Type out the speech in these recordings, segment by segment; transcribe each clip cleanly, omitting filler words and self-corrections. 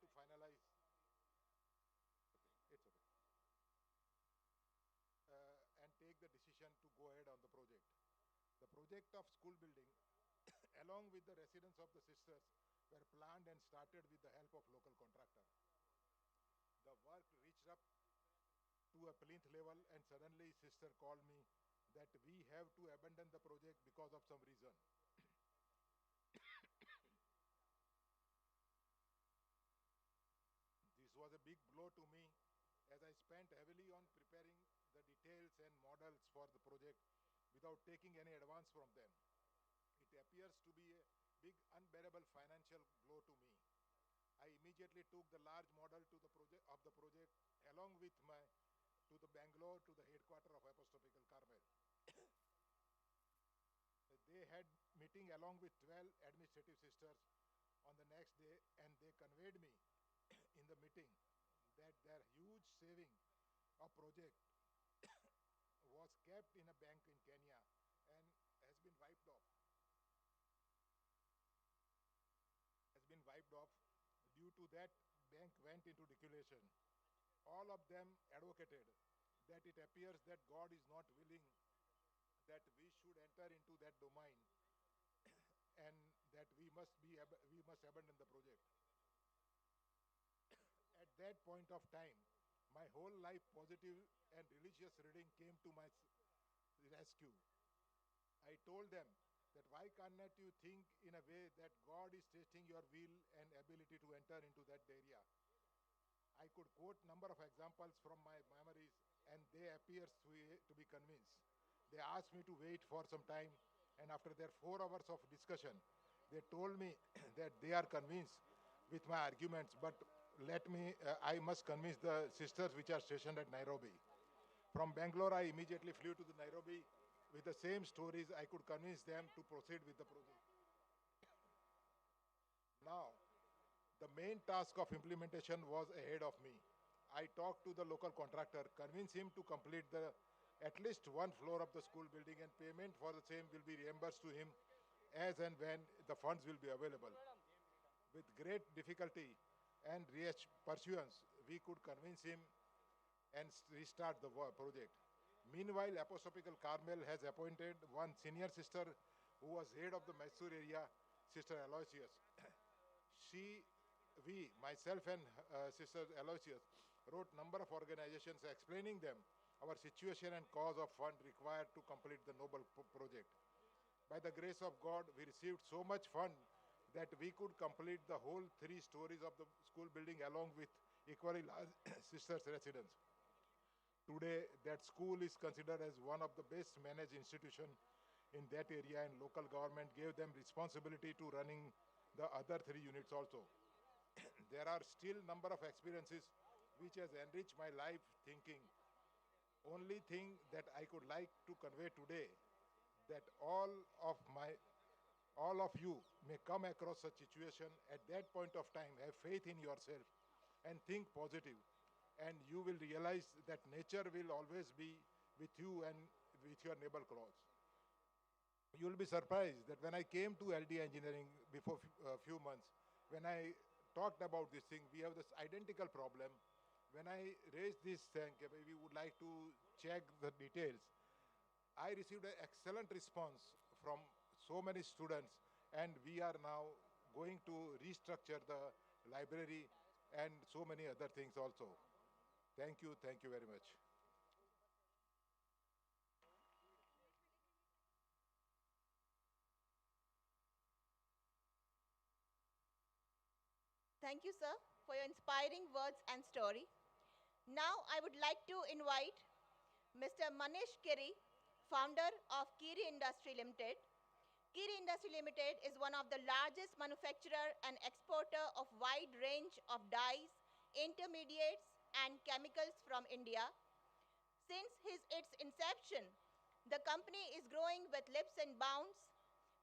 to finalize. Okay, it's okay. And take the decision to go ahead on the project. The project of school building, along with the residence of the sisters, were planned and started with the help of local contractor. The work reached up to a plinth level, and suddenly sister called me that we have to abandon the project because of some reason. This was a big blow to me as I spent heavily on preparing the details and models for the project without taking any advance from them. It appears to be a big unbearable financial blow to me. I immediately took the large model to the project along with my to the Bangalore to the headquarters of Apostolical Carmel. They had meeting along with 12 administrative sisters on the next day, and they conveyed me in the meeting that their huge saving of project was kept in a bank in Kenya and has been wiped off. Has been wiped off. Due to that, bank went into liquidation. All of them advocated that it appears that God is not willing that we should enter into that domain and that we must abandon the project. At that point of time, my whole life positive and religious reading came to my rescue. I told them that why cannot you think in a way that God is testing your will and ability to enter into that area. I could quote number of examples from my memories, and they appears to be convinced. They asked me to wait for some time, and after their 4 hours of discussion, they told me that they are convinced with my arguments, but I must convince the sisters which are stationed at Nairobi. From Bangalore, I immediately flew to the Nairobi. With the same stories, I could convince them to proceed with the project. Now, the main task of implementation was ahead of me. I talked to the local contractor, convinced him to complete at least one floor of the school building, and payment for the same will be reimbursed to him as and when the funds will be available. With great difficulty and pursuance, we could convince him and restart the project. Meanwhile, Apostolical Carmel has appointed one senior sister who was head of the Mysore area, Sister Aloysius. She, we, myself and Sister Aloysius, wrote number of organizations explaining them our situation and cause of fund required to complete the noble project. By the grace of God, we received so much fund that we could complete the whole 3 stories of the school building along with equally large sisters' residence. Today, that school is considered as one of the best managed institutions in that area, and local government gave them responsibility to running the other 3 units also. There are still number of experiences which has enriched my life thinking. Only thing that I could like to convey today that all of you may come across such situation at that point of time. Have faith in yourself and think positive, and you will realize that nature will always be with you and with your neighbor close. You will be surprised that when I came to LD Engineering before a few months, when I talked about this thing, we have this identical problem. When I raised this thing, we would like to check the details. I received an excellent response from so many students, and we are now going to restructure the library and so many other things also. Thank you very much. Thank you, sir, for your inspiring words and story. Now, I would like to invite Mr. Manish Kiri, founder of Kiri Industry Limited. Kiri Industry Limited is one of the largest manufacturer and exporter of wide range of dyes, intermediates, and chemicals from India. Since its inception, the company is growing with leaps and bounds.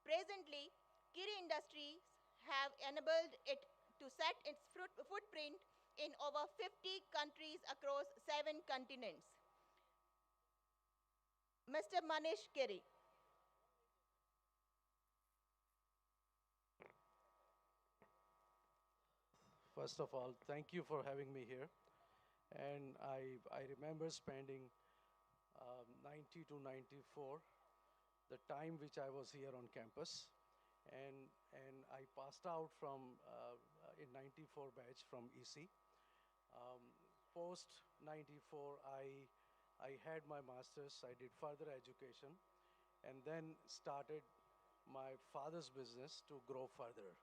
Presently, Kiri Industries have enabled it to set its footprint in over 50 countries across 7 continents. Mr. Manish Kiri. First of all, thank you for having me here. And I remember spending 90 to 94, the time which I was here on campus. And I passed out from in 94 batch from EC. Post 94, I had my master's, I did further education, and then started my father's business to grow further.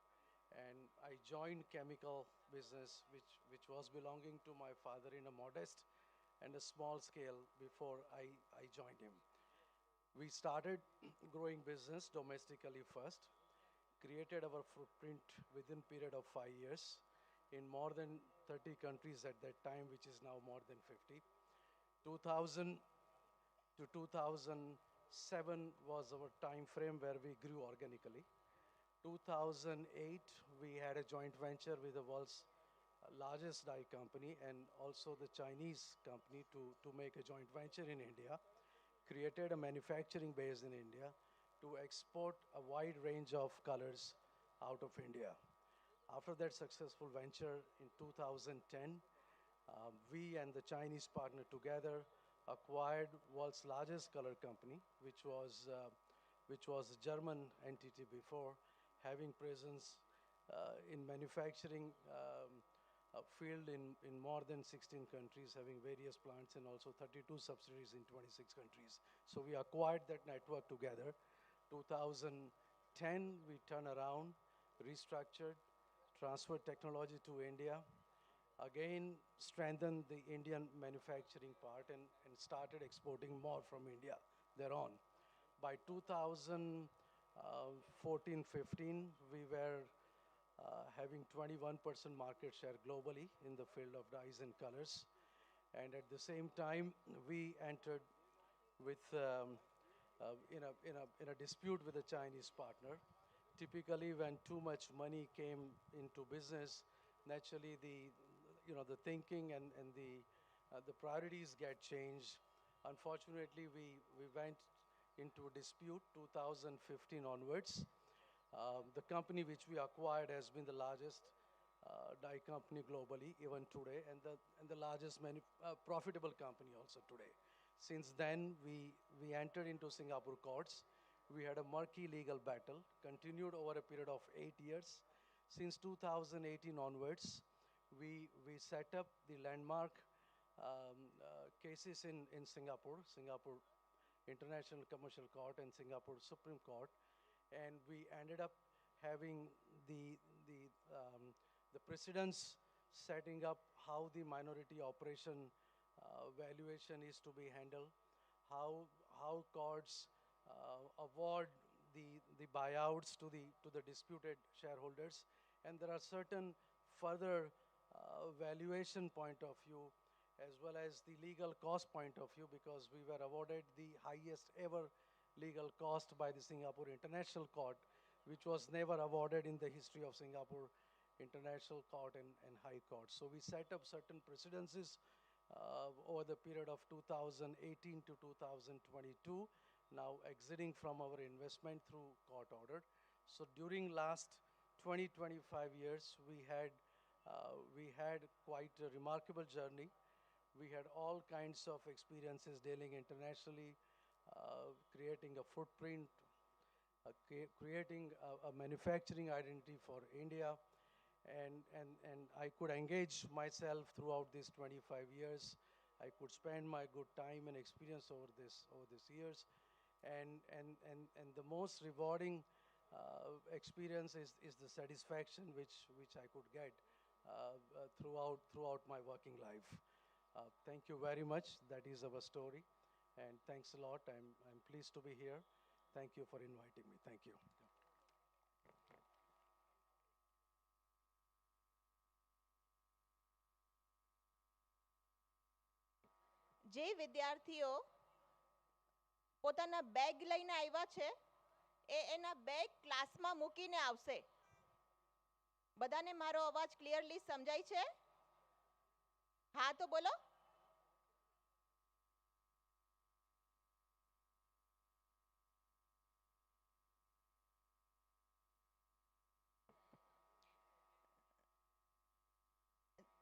And I joined chemical business, which was belonging to my father in a modest and a small scale before I joined him. We started growing business domestically first, created our footprint within period of 5 years in more than 30 countries at that time, which is now more than 50. 2000 to 2007 was our time frame where we grew organically. 2008, we had a joint venture with the world's largest dye company and also the Chinese company to make a joint venture in India, created a manufacturing base in India to export a wide range of colors out of India. After that successful venture in 2010, we and the Chinese partner together acquired world's largest color company, which was a German entity before, having presence in manufacturing field in more than 16 countries, having various plants and also 32 subsidiaries in 26 countries. So we acquired that network together. 2010, we turned around, restructured, transferred technology to India, again strengthened the Indian manufacturing part and started exporting more from India thereon. By 2014-15, we were having 21% market share globally in the field of dyes and colors. And at the same time, we entered with in a dispute with a Chinese partner. Typically, when too much money came into business, naturally the thinking and the priorities get changed. Unfortunately, we went into a dispute 2015 onwards. The company which we acquired has been the largest dye company globally, even today, and the largest profitable company also today. Since then, we entered into Singapore courts. We had a murky legal battle, continued over a period of 8 years. Since 2018 onwards, we set up the landmark cases in Singapore International Commercial Court and Singapore Supreme Court, and we ended up having the precedents setting up how the minority operation valuation is to be handled, how courts award the buyouts to the disputed shareholders, and there are certain further valuation point of view as well as the legal cost point of view, because we were awarded the highest ever legal cost by the Singapore International Court, which was never awarded in the history of Singapore International Court and High Court. So we set up certain precedences over the period of 2018 to 2022, now exiting from our investment through court order. So during last 25 years, we had quite a remarkable journey. We had all kinds of experiences dealing internationally, creating a footprint, creating a manufacturing identity for India. And I could engage myself throughout these 25 years. I could spend my good time and experience over these years. And the most rewarding experience is the satisfaction which I could get throughout my working life. Thank you very much. That is our story. And thanks a lot. I'm pleased to be here. Thank you for inviting me. Thank you. જે વિદ્યાર્થીઓ પોતાના bag લઈને આવ્યા છે એ એના bag ક્લાસમાં મૂકીને આવશે. બધાને મારો અવાજ ક્લિયરલી સમજાય છે? હા તો બોલો.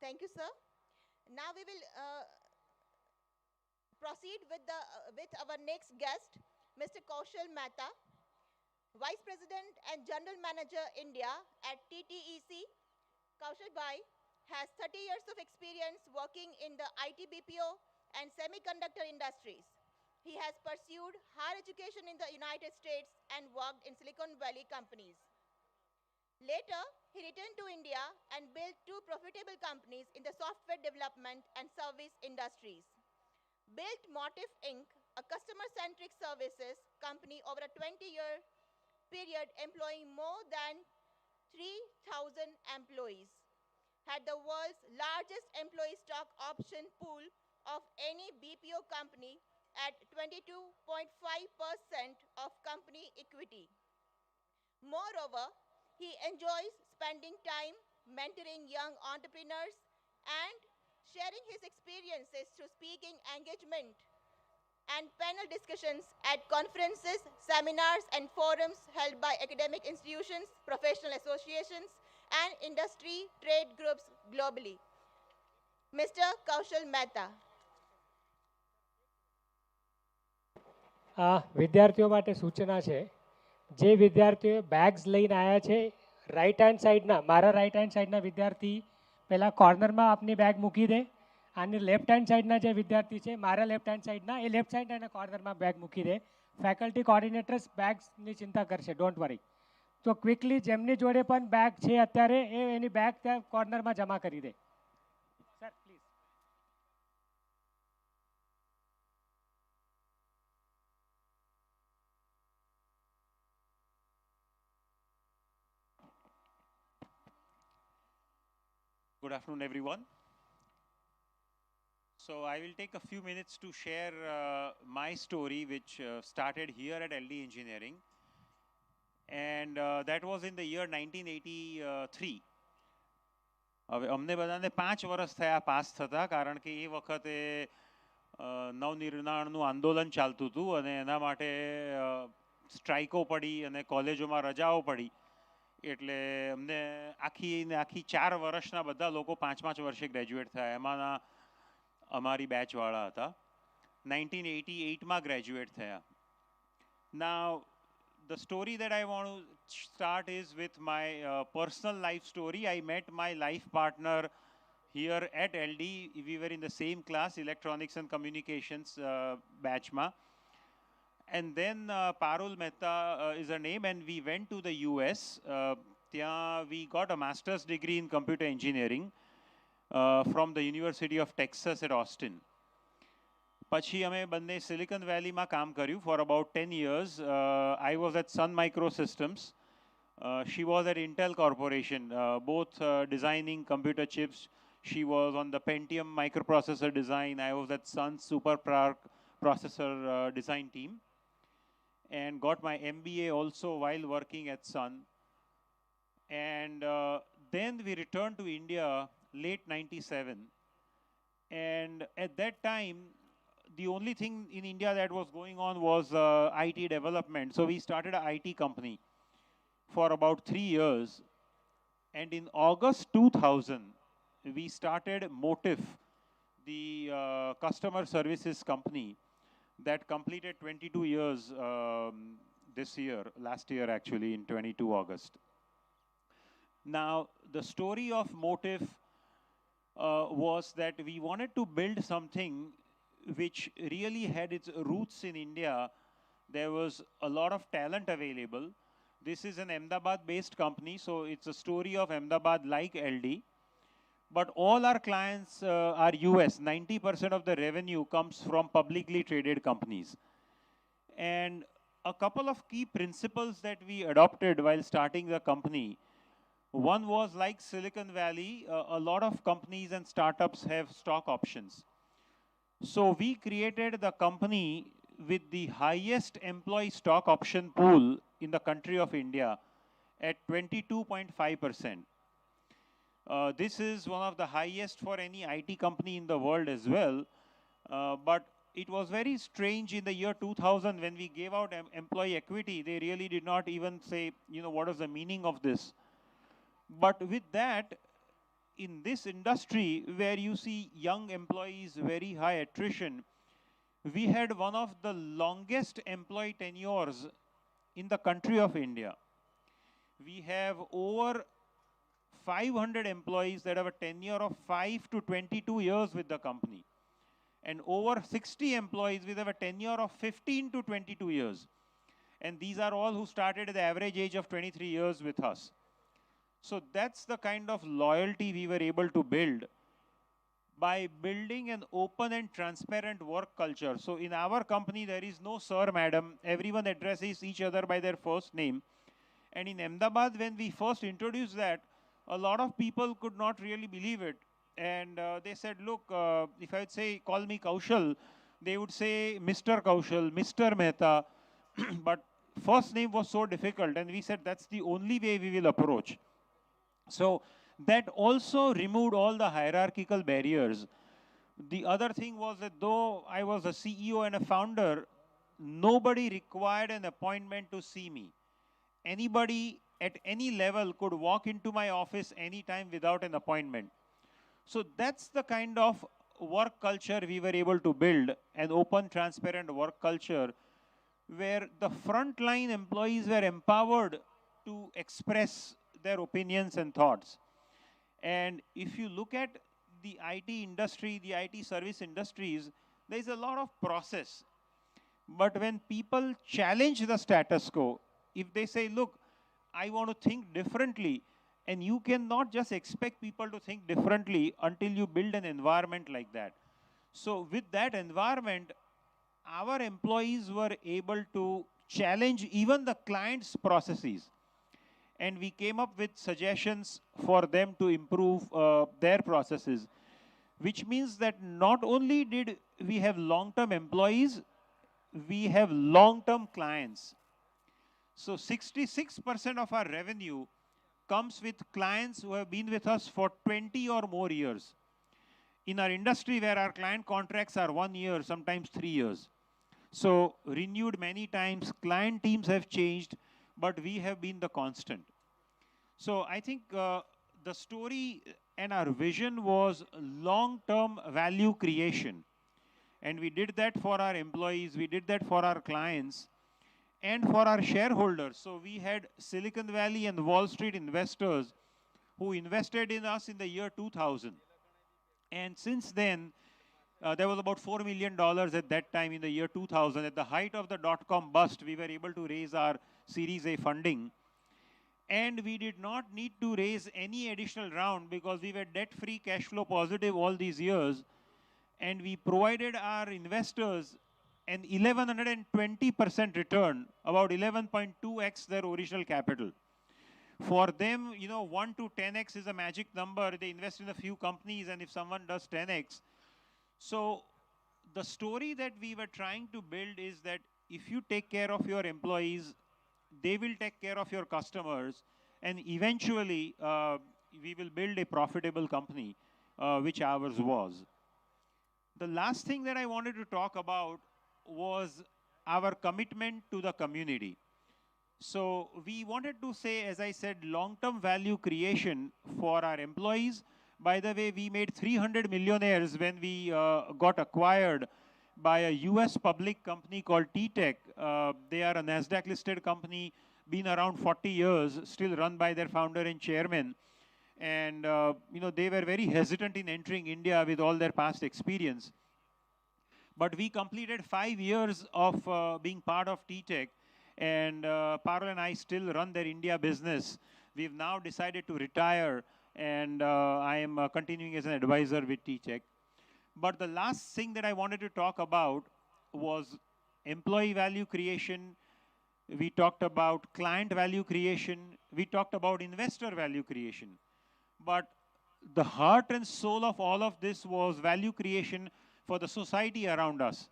Thank you, sir. Now we will proceed with our next guest, Mr. Kaushal Mehta, Vice President and General Manager India at TTEC. Kaushal Bhai has 30 years of experience working in the IT BPO and semiconductor industries. He has pursued higher education in the United States and worked in Silicon Valley companies. Later, he returned to India and built two profitable companies in the software development and service industries. Built Motif Inc., a customer-centric services company over a 20-year period employing more than 3,000 employees. Had the world's largest employee stock option pool of any BPO company at 22.5% of company equity. Moreover, he enjoys spending time mentoring young entrepreneurs and sharing his experiences through speaking engagement and panel discussions at conferences, seminars, and forums held by academic institutions, professional associations, and industry trade groups globally. Mr. Kaushal Mehta. વિદ્યાર્થીઓ માટે સૂચના છે જે વિદ્યાર્થીઓ bags લઈને આવ્યા છે right hand સાઈડના મારા રાઈટ હેન્ડ સાઈડના વિદ્યાર્થી પહેલાં કોર્નરમાં આપની બેગ મૂકી દે અને લેફ્ટ હેન્ડ સાઈડના જે વિદ્યાર્થી છે મારા લેફ્ટ હેન્ડ સાઈડના એ લેફ્ટ સાઈડ અને કોર્નરમાં બેગ મૂકી દે ફેકલ્ટી કોર્ડિનેટર્સ બેગ્સની ચિંતા કરશે ડોન્ટ વરી તો ક્વિકલી જેમની જોડે પણ બેગ છે અત્યારે એ એની બેગ ત્યાં કોર્નરમાં જમા કરી દે sir please. Good afternoon, everyone. So I will take a few minutes to share my story, which started here at LD Engineering. And that was in the year 1983. હવે અમને બધાને 5 વર્ષ થયા પાસ થતા કારણ કે એ વખતે નવનિર્માણનું આંદોલન ચાલતું હતું અને એના માટે સ્ટ્રાઇકો પડી અને કોલેજોમાં રજાઓ પડી એટલે અમને આખી 4 વર્ષના બધા લોકો 5 વર્ષે ગ્રેજ્યુએટ થયા એમાંના અમારી બેચવાળા હતા 1988માં ગ્રેજ્યુએટ થયા. Now the story that I want to start is with my personal life story. I met my life partner here at LD. We were in the same class, electronics and communications batchma. And then Parul Mehta is her name, and we went to the US. We got a master's degree in computer engineering from the University of Texas at Austin. પછી અમે બંને silicon વેલીમાં કામ કર્યું for about 10 years. I was at Sun Microsystems. She was at Intel Corporation, both designing computer chips. She was on the Pentium microprocessor design. I was at Sun Super processor design team. And got my MBA also while working at Sun. And then we returned to India late 97. And at that time, the only thing in India that was going on was IT development. So we started an IT company for about 3 years. And in August 2000, we started Motif, the customer services company that completed 22 years this year, last year actually, in 22 August. Now, the story of Motif was that we wanted to build something which really had its roots in India. There was a lot of talent available. This is an Ahmedabad-based company, so it's a story of Ahmedabad like LD. But all our clients are US. 90% of the revenue comes from publicly traded companies. And a couple of key principles that we adopted while starting the company. One was like Silicon Valley, a lot of companies and startups have stock options. So we created the company with the highest employee stock option pool in the country of India at 22.5%. This is one of the highest for any IT company in the world as well. But it was very strange in the year 2000 when we gave out employee equity. They really did not even say, what is the meaning of this? But with that, in this industry where you see young employees, very high attrition, we had one of the longest employee tenures in the country of India. We have over 500 employees that have a tenure of 5 to 22 years with the company, and over 60 employees with a tenure of 15 to 22 years. And these are all who started at the average age of 23 years with us. So that's the kind of loyalty we were able to build by building an open and transparent work culture. So in our company, there is no sir, madam. Everyone addresses each other by their first name. And in Ahmedabad, when we first introduced that, a lot of people could not really believe it. And they said, look, if I would say, call me Kaushal, they would say Mr. Kaushal, Mr. Mehta. But first name was so difficult. And we said, that's the only way we will approach. So that also removed all the hierarchical barriers. The other thing was that though I was a CEO and a founder, nobody required an appointment to see me. Anybody at any level could walk into my office anytime without an appointment. So that's the kind of work culture we were able to build, an open, transparent work culture where the frontline employees were empowered to express their opinions and thoughts. And if you look at the IT industry, the IT service industries, there is a lot of process. But when people challenge the status quo, if they say, look, I want to think differently, and you cannot just expect people to think differently until you build an environment like that. So with that environment, our employees were able to challenge even the client's processes. And we came up with suggestions for them to improve their processes, which means that not only did we have long-term employees, we have long-term clients. So 66% of our revenue comes with clients who have been with us for 20 or more years. In our industry where our client contracts are 1 year, sometimes 3 years. So renewed many times, client teams have changed, but we have been the constant. So I think the story and our vision was long-term value creation. And we did that for our employees, we did that for our clients, and for our shareholders. So we had Silicon Valley and Wall Street investors who invested in us in the year 2000. And since then, there was about $4 million at that time in the year 2000. At the height of the dot-com bust, we were able to raise our Series A funding. And we did not need to raise any additional round because we were debt-free, cash flow positive all these years. And we provided our investors an 1120% return, about 11.2x their original capital. For them, 1 to 10x is a magic number. They invest in a few companies, and if someone does 10x. So the story that we were trying to build is that if you take care of your employees, they will take care of your customers, and eventually we will build a profitable company, which ours was. The last thing that I wanted to talk about was our commitment to the community. So we wanted to say, as I said, long-term value creation for our employees. By the way, we made 300 millionaires when we got acquired by a US public company called T-Tech. They are a NASDAQ-listed company, been around 40 years, still run by their founder and chairman. And they were very hesitant in entering India with all their past experience. But we completed 5 years of being part of T-Tech, and Parul and I still run their India business. We've now decided to retire, and I am continuing as an advisor with T-Tech. But the last thing that I wanted to talk about was employee value creation. We talked about client value creation. We talked about investor value creation. But the heart and soul of all of this was value creation for the society around us.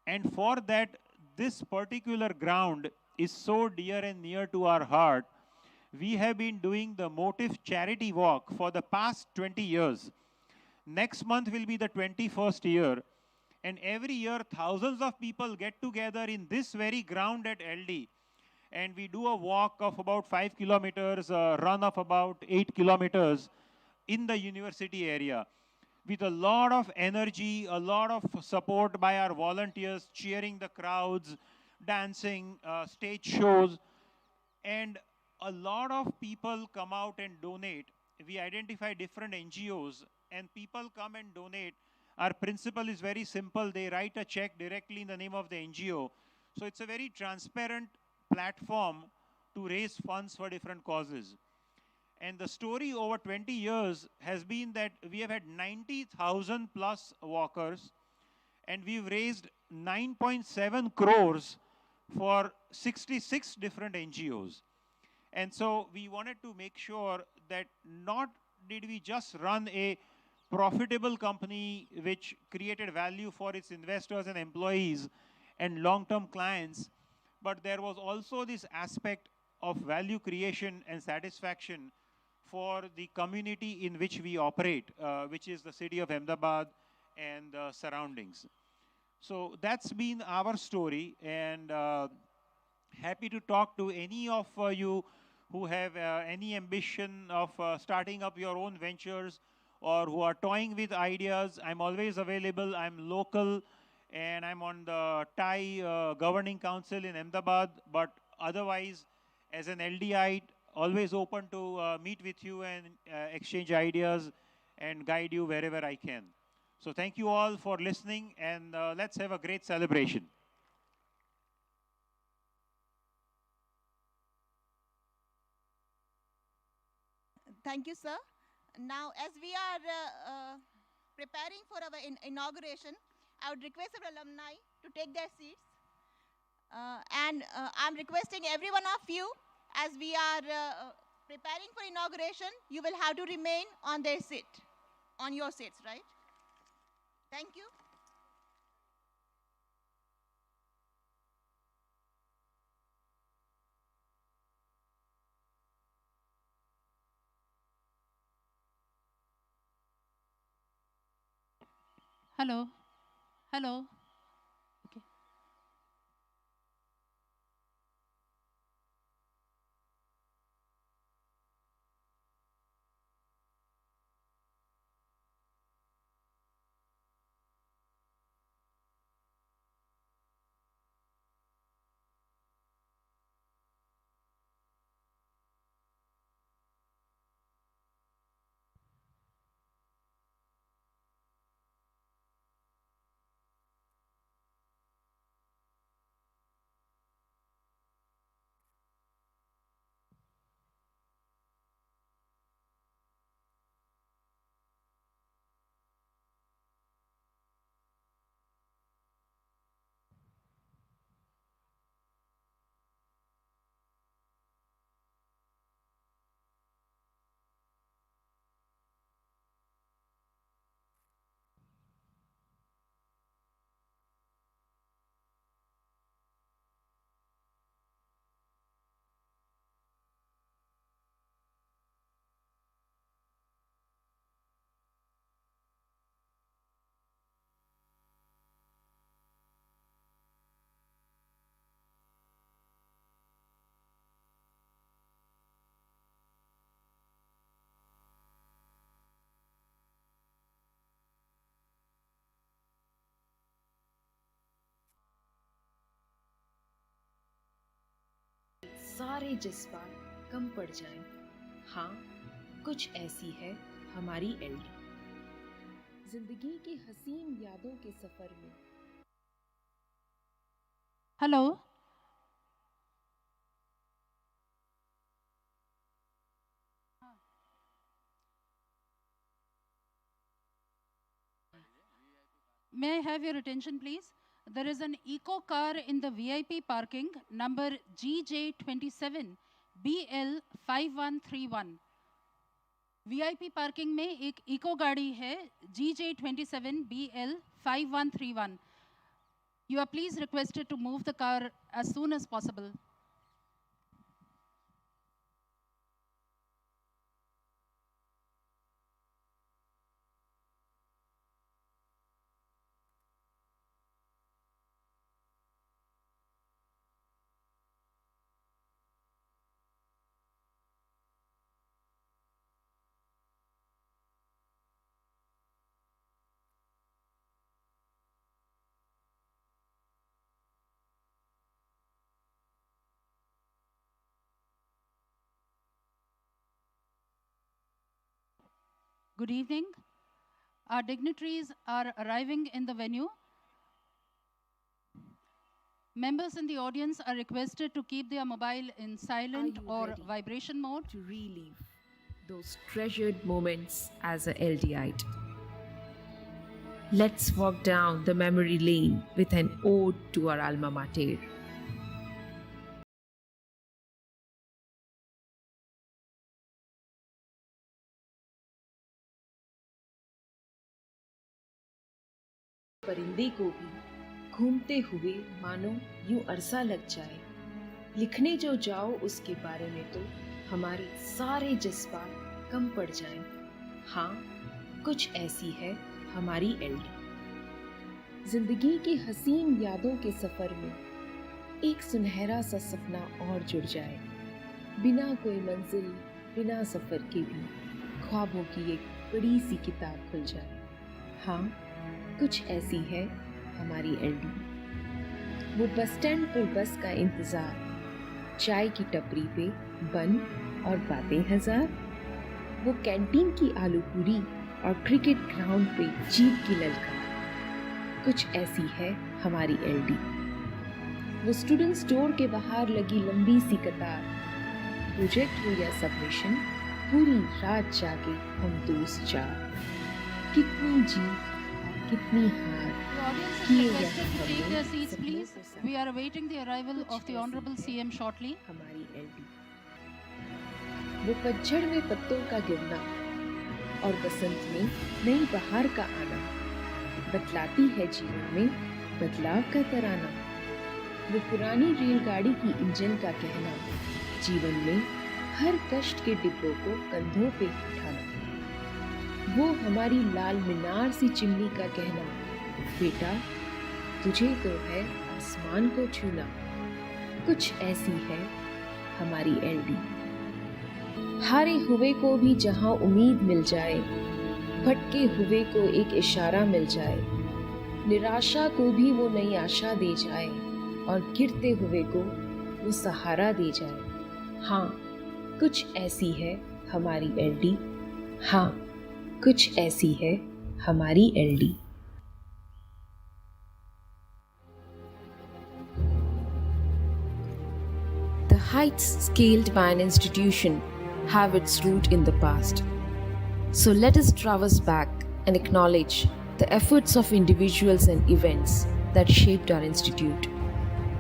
And for that, this particular ground is so dear and near to our heart. We have been doing the Motive Charity Walk for the past 20 years. Next month will be the 21st year. And every year, thousands of people get together in this very ground at LD. And we do a walk of about 5 kilometers, a run of about 8 kilometers. in the university area with a lot of energy, a lot of support by our volunteers, cheering the crowds, dancing, stage shows, and a lot of people come out and donate. We identify different NGOs and people come and donate. Our principle is very simple. They write a check directly in the name of the NGO. So it's a very transparent platform to raise funds for different causes. And the story over 20 years has been that we have had 90,000 plus walkers, and we've raised 9.7 crores for 66 different NGOs. And so we wanted to make sure that not did we just run a profitable company which created value for its investors and employees and long-term clients, but there was also this aspect of value creation and satisfaction for the community in which we operate, which is the city of Ahmedabad and the surroundings. So that's been our story, and happy to talk to any of you who have any ambition of starting up your own ventures or who are toying with ideas. I'm always available. I'm local, and I'm on the Thai Governing Council in Ahmedabad, but otherwise, as an LDI, always open to meet with you and exchange ideas and guide you wherever I can. So thank you all for listening, and let's have a great celebration. Thank you, sir. Now, as we are preparing for our inauguration, I would request our alumni to take their seats. I'm requesting every one of you, as we are preparing for inauguration, you will have to remain on their seat, on your seats, right? Thank you. Hello. Hello. Okay. सारे जज्बात कम पड़ जाएं। हाँ, कुछ ऐसी है हमारी LD. जिंदगी की हसीन यादों के सफर में। Hello. May I have your attention, please? There is an eco car in the VIP parking, number GJ27 BL5131. VIP parking में एक eco गाड़ी है GJ27 BL5131. You are please requested to move the car as soon as possible. Good evening. Our dignitaries are arriving in the venue. Members in the audience are requested to keep their mobile in silent or ready vibration mode. to relive those treasured moments as a LDite? Let's walk down the memory lane with an ode to our Alma Mater. परिंदे को भी घूमते हुए मानो यूं अरसा लग जाए। लिखने जो जाओ उसके बारे में तो हमारे सारे जज्बात कम पड़ जाएं। हाँ, कुछ ऐसी है हमारी एलडी। जिंदगी की हसीन यादों के सफर में एक सुनहरा सा सपना और जुड़ जाए। बिना कोई मंजिल, बिना सफर के भी ख्वाबों की एक बड़ी सी किताब खुल जाए। हाँ, कुछ ऐसी है हमारी एलडी। वो बस स्टैंड पर बस का इंतजार, चाय की टपरी पे बन और बातें हजार। वो कैंटीन की आलू पूरी और क्रिकेट ग्राउंड पे जीत की ललकार। कुछ ऐसी है हमारी एलडी। वो स्टूडेंट स्टोर के बाहर लगी लंबी सी कतार। प्रोजेक्ट हो या सबमिशन, पूरी रात जागे हम दोस्त चार। कितनी जीत, कितनी हार, The audience is किए requested to यहाँ take हमने their seats, सपनों please. के साथ। We are awaiting the arrival कुछ of the ऐसी Honorable है CM shortly. हमारी एलडी। वो पतझड़ में पत्तों का गिरना और बसंत में नई बहार का आना बतलाती है जीवन में बदलाव का तराना। वो पुरानी रेलगाड़ी की इंजन का कहना, जीवन में हर कष्ट के डिब्बों को कंधों पे उठाना। वो हमारी लाल मीनार सी चिमनी का कहना, बेटा तुझे तो है आसमान को छूना। कुछ ऐसी है हमारी एलडी। हारे हुए को भी जहां उम्मीद मिल जाए, भटके हुए को एक इशारा मिल जाए, निराशा को भी वो नई आशा दे जाए और गिरते हुए को वो सहारा दे जाए। हाँ, कुछ ऐसी है हमारी एलडी। हाँ, कुछ ऐसी है हमारी LD. The heights scaled by an institution have its root in the past. So let us traverse back and acknowledge the efforts of individuals and events that shaped our institute.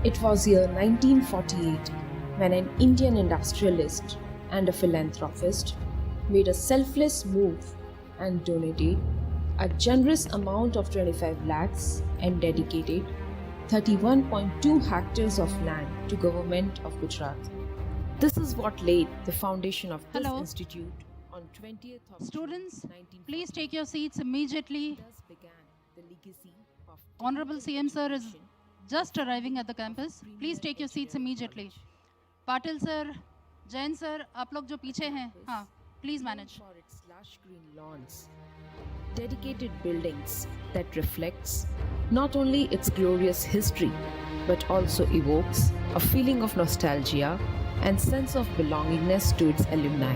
It was year 1948 when an Indian industrialist and a philanthropist made a selfless move and donated a generous amount of 25 lakhs and dedicated 31.2 hectares of land to government of Gujarat. This is what laid the foundation of this Hello. institute on 20th of Students, June 1940. please take your seats immediately. Thus began the legacy of Honorable CM sir is just arriving at the campus. Please take your seats immediately. Patil sir, Jain sir, आप लोग जो पीछे हैं, हाँ, please manage. For its lush green lawns, dedicated buildings that reflects not only its glorious history but also evokes a feeling of nostalgia and sense of belongingness to its alumni.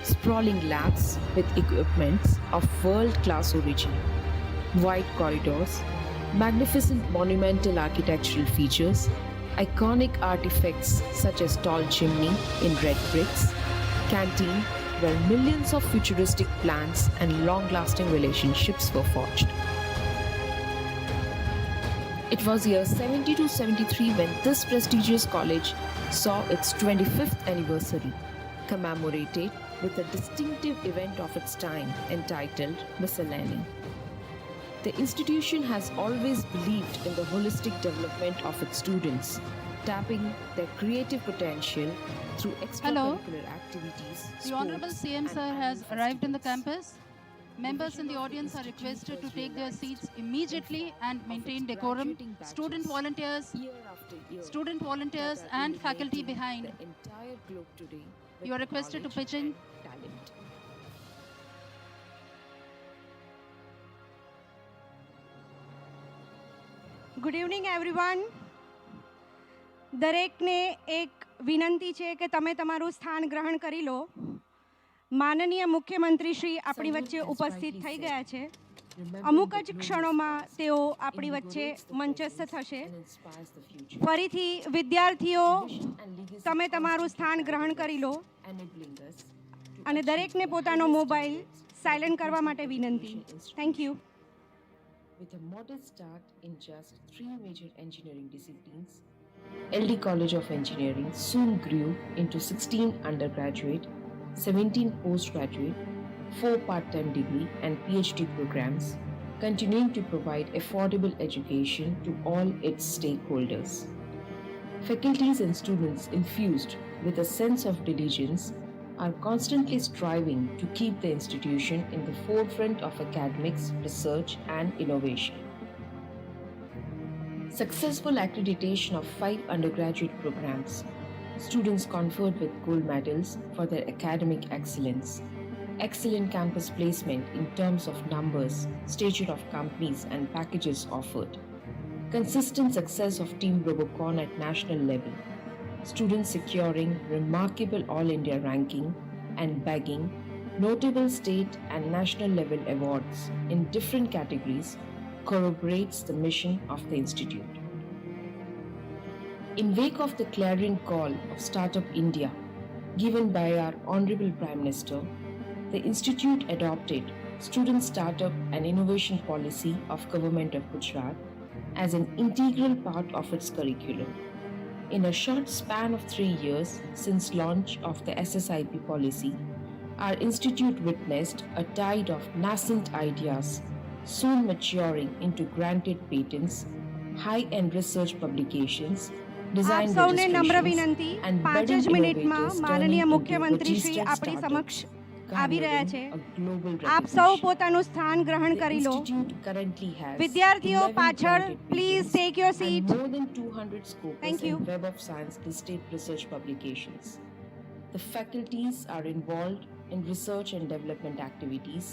Sprawling labs with equipments of world-class origin, wide corridors, magnificent monumental architectural features, iconic artifacts such as tall chimney in red bricks, canteen where millions of futuristic plans and long-lasting relationships were forged. It was year 72-73 when this prestigious college saw its 25th anniversary, commemorated with a distinctive event of its time entitled Miscellany. The institution has always believed in the holistic development of its students, tapping their creative potential through extracurricular activities. The Honorable sports, CM and sir annual has arrived in the festivals. campus. Members in the audience are requested to take their seats immediately and maintain decorum. Student volunteers and faculty behind, The entire globe today with you are requested to knowledge pitch in. and talent. Good evening everyone. દરેકને એક વિનંતી છે કે તમે તમારું સ્થાન ગ્રહણ કરી લો. માનનીય મુખ્યમંત્રી શ્રી આપણી વચ્ચે ઉપસ્થિત થઈ ગયા છે. અમુક જ ક્ષણોમાં તેઓ આપણી વચ્ચે મંચસ્થ થશે. ફરીથી વિદ્યાર્થીઓ તમે તમારું સ્થાન ગ્રહણ કરી લો અને દરેકને પોતાનો મોબાઈલ સાયલેન્ટ કરવા માટે વિનંતી. Thank you. With a modest start in just 3 major engineering disciplines, LD College of Engineering soon grew into 16 undergraduate, 17 postgraduate, 4 part-time degree and PhD programs, continuing to provide affordable education to all its stakeholders. Faculties and students infused with a sense of diligence are constantly striving to keep the institution in the forefront of academics, research, and innovation. Successful accreditation of 5 undergraduate programs, students conferred with gold medals for their academic excellence, excellent campus placement in terms of numbers, stature of companies, and packages offered, consistent success of Team Robocon at national level, students securing remarkable All India ranking and bagging notable state and national level awards in different categories corroborates the mission of the institute. In wake of the clarion call of Startup India given by our Honorable Prime Minister, the institute adopted Student Startup and Innovation Policy of Government of Gujarat as an integral part of its curriculum. In a short span of 3 years since launch of the SSIP policy, our institute witnessed a tide of nascent ideas soon maturing into granted patents, high-end research publications, design આપ સૌને નમ્ર વિનંતી, registrations, and 5 budding જ મિનિટમાં innovators માનનીય turning into મુખ્યમંત્રી Shri registered આપણી startups, સમક્ષ આવી રહ્યા છે. garnering a global આપ સૌ recognition. પોતાનું સ્થાન ગ્રહણ The કરી લો. institute currently has વિદ્યાર્થીઓ 11 પાછળ granted please patents take your and seat. more than 200 Scopus Thank you. and Web of Science listed research publications. The faculties are involved in research and development activities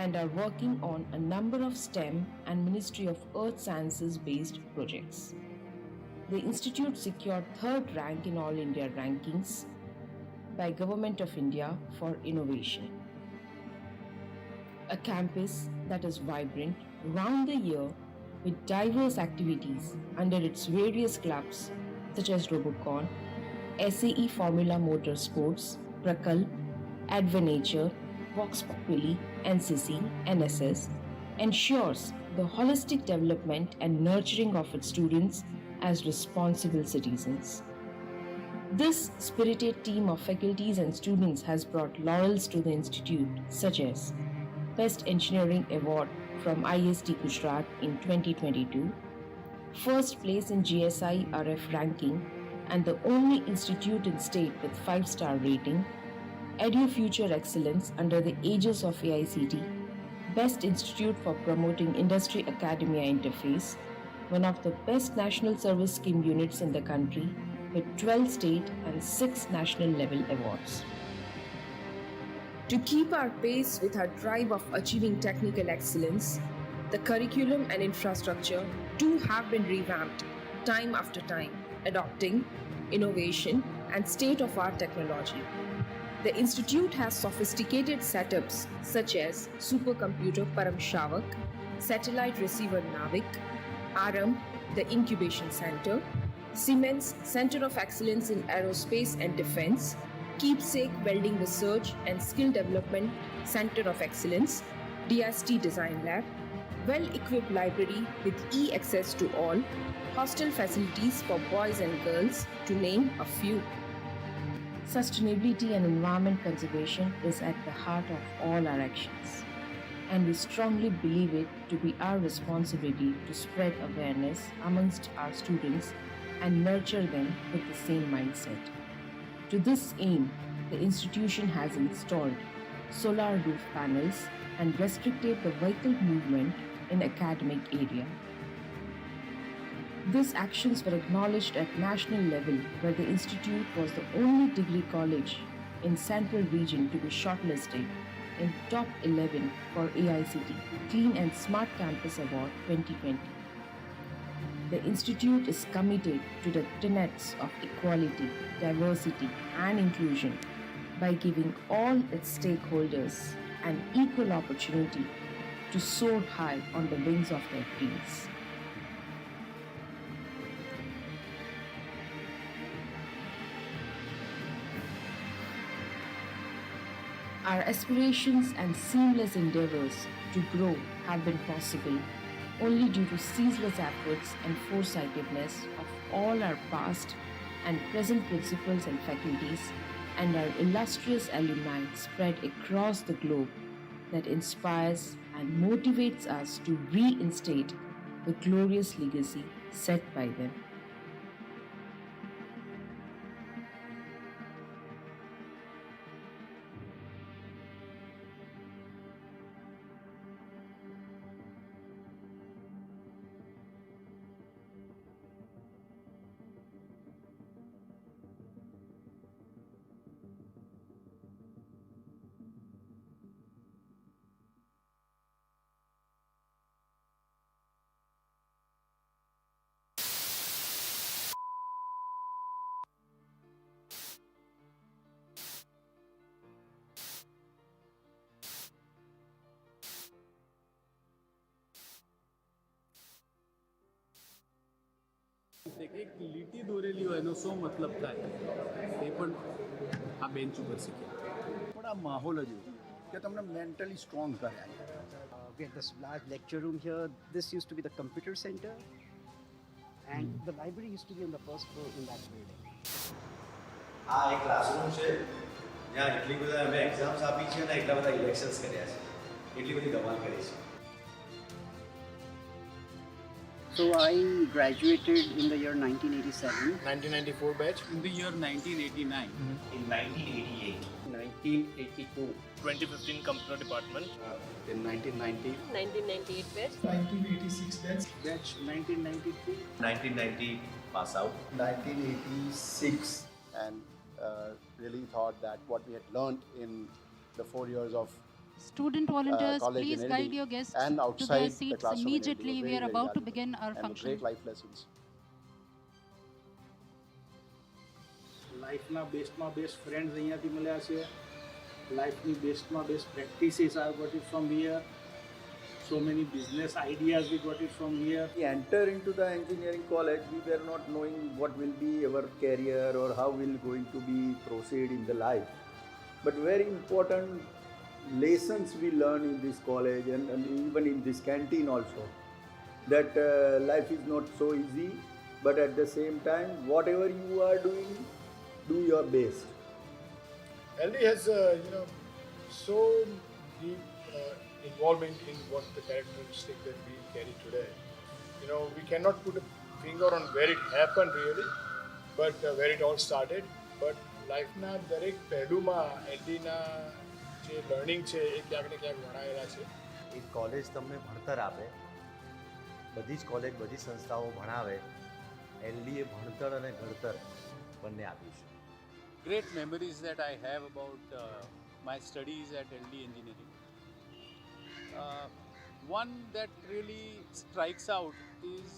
and are working on a number of STEM and Ministry of Earth Sciences based projects. The institute secured 3rd rank in All India rankings by Government of India for innovation. A campus that is vibrant round the year with diverse activities under its various clubs such as Robocon, SAE Formula Motorsports, Prakalp, Advenature, Vox Populi, NCC, NSS, ensures the holistic development and nurturing of its students as responsible citizens. This spirited team of faculties and students has brought laurels to the institute such as Best Engineering Award from IST Gujarat in 2022, first place in GSI RF ranking and the only institute in state with 5-star rating, Edu Future Excellence under the aegis of AICT, Best Institute for Promoting Industry Academia Interface, one of the best national service scheme units in the country with 12 state and 6 national level awards. To keep our pace with our drive of achieving technical excellence, the curriculum and infrastructure too have been revamped time after time, adopting innovation and state-of-art technology. The institute has sophisticated setups such as supercomputer Param Shavak, satellite receiver Navik, ARAM, the Incubation Center, Siemens Center of Excellence in Aerospace and Defense, Keepsake Welding Research and Skill Development Center of Excellence, DST Design Lab, well-equipped library with e-access to all, hostel facilities for boys and girls, to name a few. Sustainability and environment conservation is at the heart of all our actions, and we strongly believe it to be our responsibility to spread awareness amongst our students and nurture them with the same mindset. To this aim, the institution has installed solar roof panels and restricted the vehicle movement in academic area. These actions were acknowledged at national level, where the institute was the only degree college in central region to be shortlisted in top 11 for AICT Clean and Smart Campus Award 2020. the Institute is committed to the tenets of equality, diversity, and inclusion by giving all its stakeholders an equal opportunity to soar high on the wings of their dreams. Our aspirations and seamless endeavors to grow have been possible only due to ceaseless efforts and foresightedness of all our past and present principals and faculties and our illustrious alumni spread across the globe that inspires and motivates us to reinstate the glorious legacy set by them. એક લીટી દોરેલી હોય એનો શું મતલબ થાય એ પણ આ બેન્ચ ઉપર શીખ્યા. પણ આ માહોલ જ એવું કે તમને મેન્ટલી સ્ટ્રોંગ કરે. We had this large lecture room here. This used to be the computer center, and the library used to be on the first floor in that building. આ એક ક્લાસરૂમ છે જ્યાં એટલી બધા અમે એક્ઝામ્સ આપી છે અને એટલા બધા ઇલેક્શન્સ કર્યા છે, એટલી બધી ધમાલ કરી છે. So I graduated in the year 1987. 1994 batch. In the year 1989. In 1988. 1982. 2015 computer department. In 1990. 1998 batch. 1986 batch. Batch 1993. 1990 pass out. 1986. And really thought that what we had learned in the 4 years of Student volunteers, college please in LD guide your guests and to outside their the seats classroom in LD immediately. were We are very about to valuable begin our and function. great life lessons. લાઈફના બેસ્ટમાં best friends અહીંયાથી મળ્યા છે. લાઈફની બેસ્ટમાં best practices are got it from here. So many business ideas we got it from here. We enter into the engineering college, we were not knowing what will be our career or how we'll going to be proceed in the life. But very important lessons we learn in this college and even in this canteen also, that life is not so easy, but at the same time whatever you are doing, do your best. LD has so deep involvement in what the characteristic that we carry today. We cannot put a finger on where it happened really, but where it all started. But life na દરેક પહેલુંમાં LDના જે learning છે એ ક્યાંક ને ક્યાંક ભણાયેલા છે. એક college તમને ભણતર આપે, બધી જ કોલેજ બધી સંસ્થાઓ ભણાવે, એલડીએ ભણતર અને ઘડતર બંને આપ્યું છે. Great memories that I have about my studies at LD Engineering. One that really strikes out is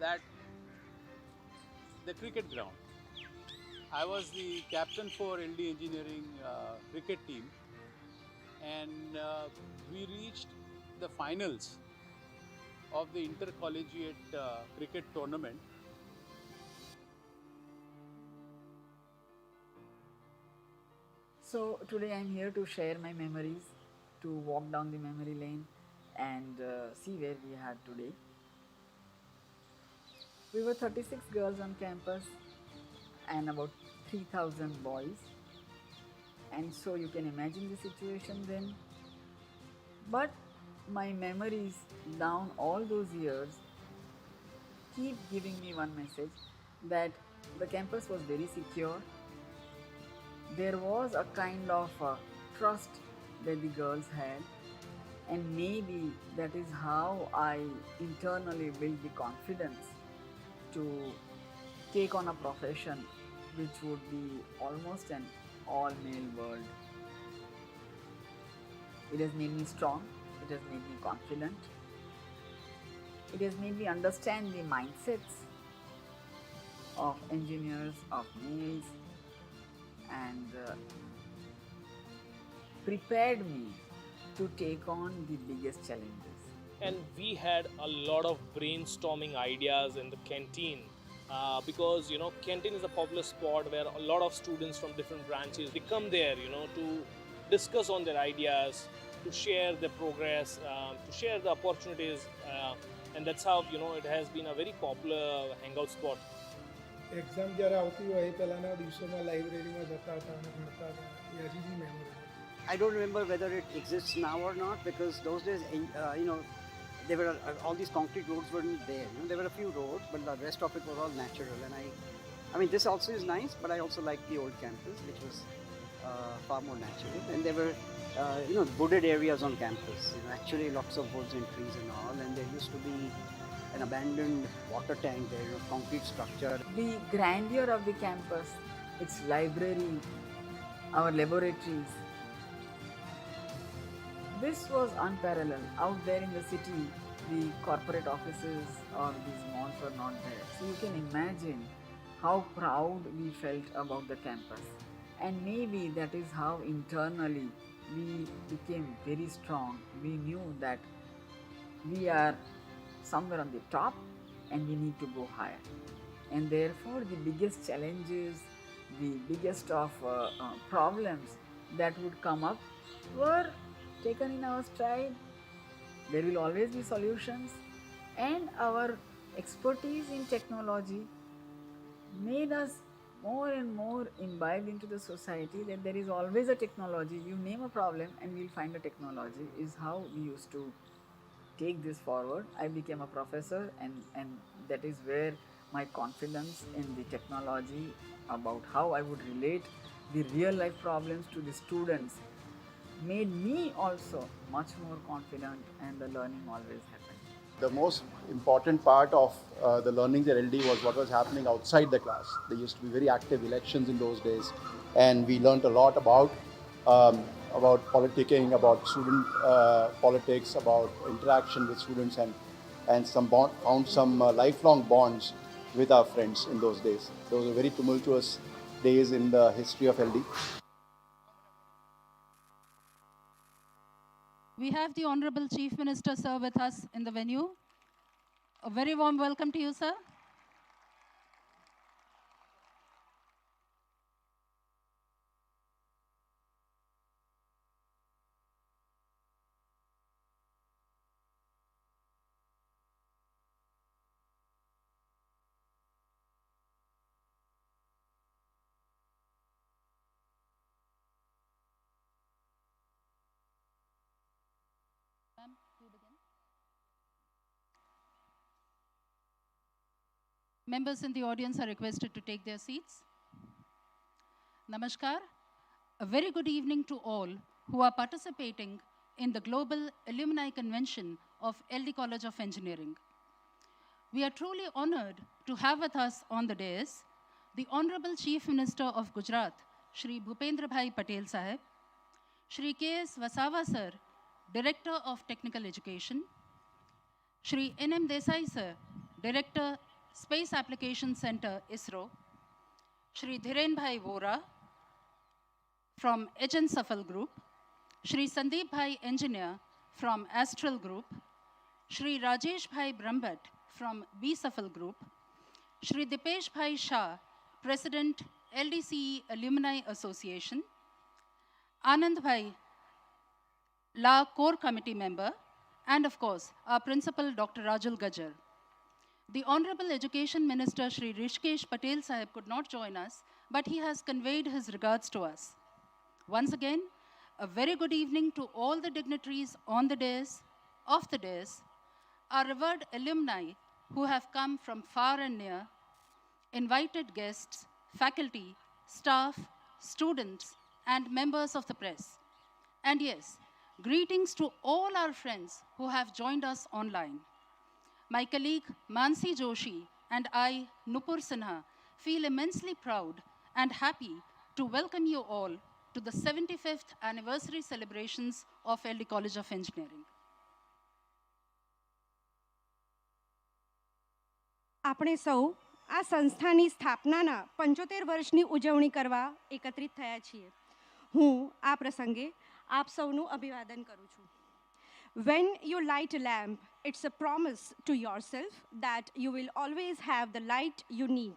that the cricket ground. I was the captain for LD Engineering cricket team, and we reached the finals of the intercollegiate cricket tournament. So today I'm here to share my memories, to walk down the memory lane and see where we are today. We were 36 girls on campus and about 3,000 boys, and so you can imagine the situation then. But my memories down all those years keep giving me one message, that the campus was very secure. There was a kind of trust that the girls had, and maybe that is how I internally built the confidence to take on a profession which would be almost an all-male world. It has made me strong, it has made me confident. It has made me understand the mindsets of engineers, of males, and prepared me to take on the biggest challenges. And we had a lot of brainstorming ideas in the canteen because canteen is a popular spot where a lot of students from different branches they come there to discuss on their ideas, to share their progress, to share the opportunities, and that's how it has been a very popular hangout spot. Exam જ્યારે આવતી હોય એ પહેલાંના દિવસોમાં લાઇબ્રેરીમાં જતા હતા અને ભણતા હતા એ હજી બી memory. I don't remember whether it exists now or not, because those days, there were all these concrete roads weren't there. There were a few roads, but the rest of it was all natural. And I mean, this also is nice, but I also like the old campus, which was far more natural. And there were, wooded areas on campus. Actually, lots of woods and trees and all. And there used to be an abandoned water tank there, concrete structure. The grandeur of the campus, its library, our laboratories, this was unparalleled. Out there in the city, the corporate offices or these malls were not there. So you can imagine how proud we felt about the campus. And maybe that is how internally we became very strong. We knew that we are somewhere on the top and we need to go higher. And therefore the biggest challenges, the biggest of problems that would come up were taken in our stride. There will always be solutions, and our expertise in technology made us more and more imbibed into the society that there is always a technology. You name a problem and we'll find a technology, is how we used to take this forward. I became a professor, and that is where my confidence in the technology about how I would relate the real life problems to the students made me also much more confident, and the learning always happened. The most important part of the learnings at LD was what was happening outside the class. There used to be very active elections in those days, and we learnt a lot about politicking, about student politics, about interaction with students, and found some lifelong bonds with our friends in those days. Those were very tumultuous days in the history of LD. We have the Honorable Chief Minister, sir, with us in the venue. A very warm welcome to you, sir. Members in the audience are requested to take their seats. Namaskar. A very good evening to all who are participating in the Global Alumni Convention of LD College of Engineering. We are truly honored to have with us on the dais the Honorable Chief Minister of Gujarat, Shri Bhupendra Bhai Patel Sahib, Shri K.S. Vasawa Sir, Director of Technical Education, Shri N.M. Desai Sir, Director, Space Application Center, ISRO, Shri Dhiren Bhai Vora from H.N. Safal Group, Shri Sandeep Bhai Engineer from Astral Group, Shri Rajesh Bhai Brambhat from B. Safal Group, Shri Dipesh Bhai Shah, President, LDCE Alumni Association, Anand Bhai La Core Committee Member, and of course, our Principal, Dr. Rajul Gajjar. The Honorable Education Minister, Shri Rishikesh Patel Sahib, could not join us, but he has conveyed his regards to us. Once again, a very good evening to all the dignitaries on the dais, off the dais, our revered alumni who have come from far and near, invited guests, faculty, staff, students, and members of the press. And yes, greetings to all our friends who have joined us online. My colleague Mansi Joshi and I, Nupur Sinha, feel immensely proud and happy to welcome you all to the 75th anniversary celebrations of LD College of Engineering. આપણે સૌ આ સંસ્થાની સ્થાપનાના 75 વર્ષની ઉજવણી કરવા એકત્રિત થયા છીએ. હું આ પ્રસંગે આપ સૌનું અભિવાદન કરું છું. When you light a lamp, it's a promise to yourself that you will always have the light you need.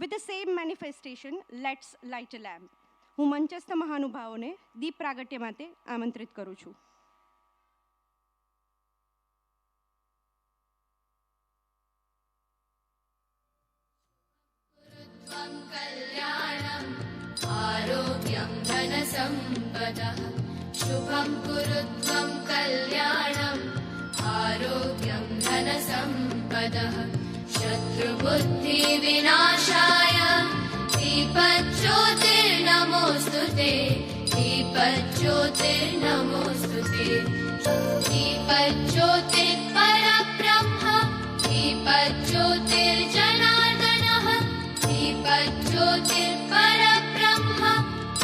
With the same manifestation, let's light a lamp. હું મંચસ્થ મહાનુભાવોને દીપ પ્રાગટ્ય માટે આમંત્રિત કરું છું. कल्याणम् आरोग्यं धनसम्पदः शुभं कुरु त्वं कल्याणम् आरोग्यं धनसम्पदः शत्रुबुद्धिविनाशाय दीपज्योतिर्नमोऽस्तु ते दीपज्योतिर्नमोऽस्तु ते दीपज्योतिर्परब्रह्म दीपज्योतिर्जनार्दनः दीपज्योतिर्परब्रह्म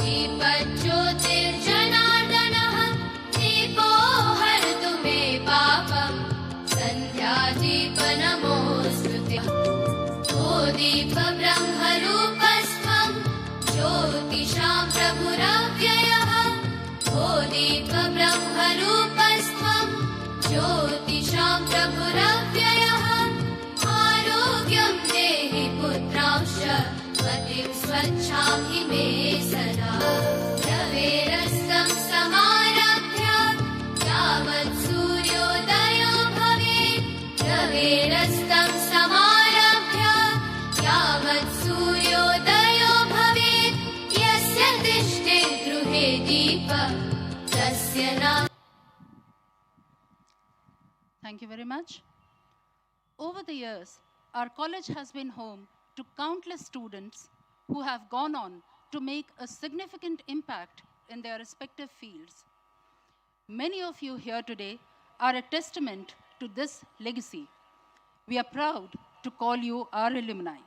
दीपज्योतिर्जनार्दनः दीपो हरतु मे पापं सन्ध्यादीपनमोऽस्तु ते ओ दीपब्रह्मरूपस्त्वं ज्योतिषां प्रभुरव्ययः ओ दीपब्रह्मरूपस्त्वं ज्योतिषां प्रभुरव्ययः आरोग्यं देहि पुत्रांश्च मतिं स्वच्छां हि मे सदा रवेरस्तं समारभ्य यावत् सूर्योदयो भवेत् रवेरस्तं समारभ्य यावत् सूर्योदयो भवेत् यस्य तिष्ठेत् गृहे दीपः तस्य नाम. Thank you very much. Over the years, our college has been home to countless students who have gone on to make a significant impact in their respective fields. Many of you here today are a testament to this legacy. We are proud to call you our alumni.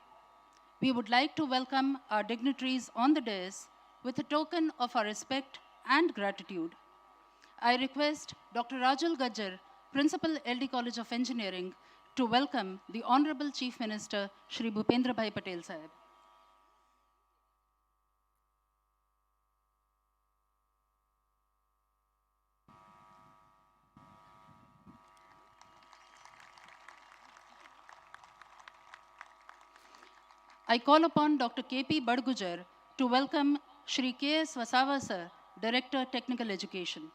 We would like to welcome our dignitaries on the dais with a token of our respect and gratitude. I request Dr. Rajul Gajjar, Principal LD College of Engineering, to welcome the Honorable Chief Minister, Shri Bhupendra Bhai Patel Sahib. I call upon Dr. K.P. Badgujar to welcome Shri K.S. Vasava Sir, Director, Technical Education.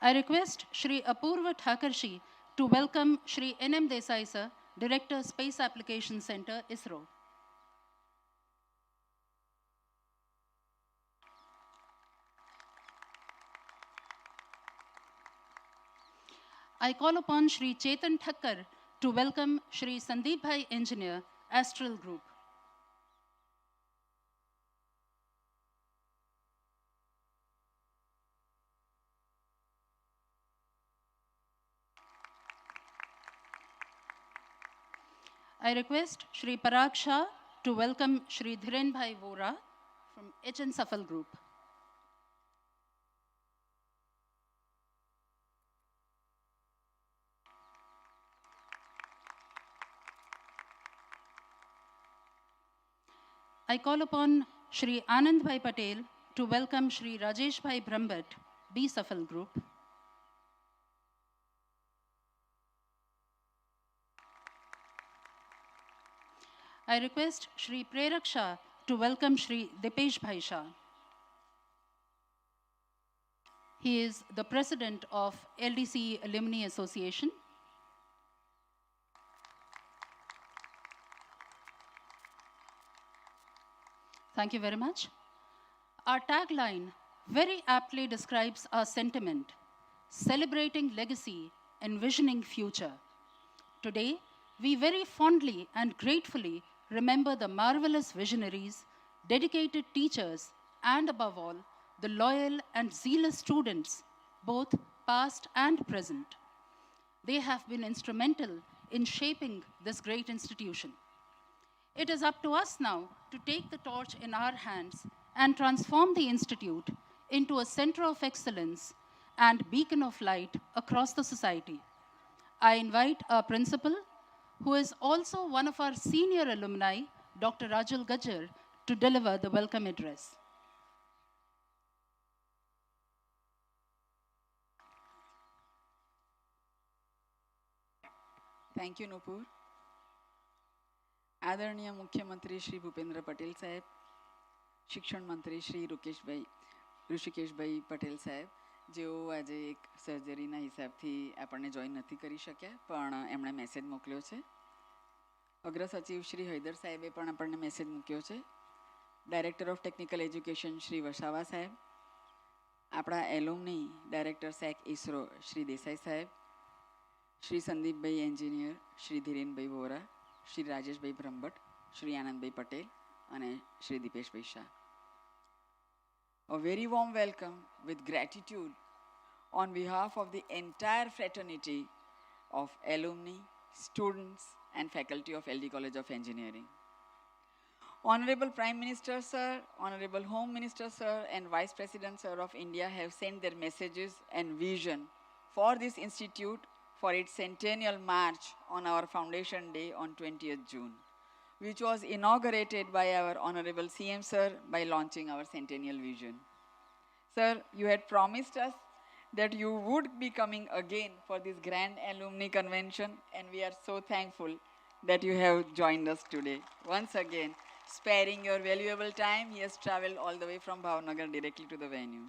I request Shri Apurva Thakurshi to welcome Shri N.M. Desai Sir, Director, Space Application Center, ISRO. I call upon Shri Chetan Thakkar to welcome Shri Sandeep Bhai Engineer, Astral Group. I request Shri Parag Shah to welcome Shri Dhiren Bhai Vora from HN Safal Group. I call upon Shri Anand Bhai Patel to welcome Shri Rajesh Bhai Brahmbhatt, B Safal Group. I request Shri Prerak Shah to welcome Shri Dipesh Bhai Shah. He is the president of LDCE Alumni Association. Thank you very much. Our tagline very aptly describes our sentiment, celebrating legacy, envisioning future. Today, we very fondly and gratefully remember the marvelous visionaries, dedicated teachers, and above all, the loyal and zealous students, both past and present. They have been instrumental in shaping this great institution. It is up to us now to take the torch in our hands and transform the institute into a center of excellence and beacon of light across the society. I invite our principal, who is also one of our senior alumni, Dr. Rajul Gajjar, to deliver the welcome address. Thank you, Nupur. आदरणीय मुख्यमंत्री श्री भूपेंद्र पटेल साहेब, શિક્ષણ મંત્રી શ્રી ઋષિકેશભાઈ પટેલ સાહેબ, જેઓ આજે એક સર્જરીના હિસાબથી આપણને જોઈન નથી કરી શક્યા, પણ એમણે મેસેજ મોકલ્યો છે. અગ્ર સચિવ શ્રી હૈદર સાહેબે પણ આપણને મેસેજ મૂક્યો છે. Director of technical education Shri Vasava સાહેબ, આપણા એલ્યુમની ડાયરેક્ટર સેક ઇસરો શ્રી દેસાઈ સાહેબ, શ્રી સંદીપભાઈ એન્જિનિયર શ્રી ધીરેનભાઈ વોરા, શ્રી રાજેશભાઈ બ્રહ્મભટ્ટ, શ્રી આનંદભાઈ પટેલ અને Shri Dipeshbhai Shah. A very warm welcome with gratitude on behalf of the entire fraternity of alumni, students and faculty of LD College of Engineering. Honorable Prime Minister Sir, Honorable Home Minister Sir and Vice President Sir of India have sent their messages and vision for this institute for its centennial march on our foundation day on 20th June, which was inaugurated by our Honorable CM Sir by launching our centennial vision. Sir, you had promised us that you would be coming again for this grand alumni convention, and we are so thankful that you have joined us today. Once again, sparing your valuable time, he has traveled all the way from Bhavnagar directly to the venue.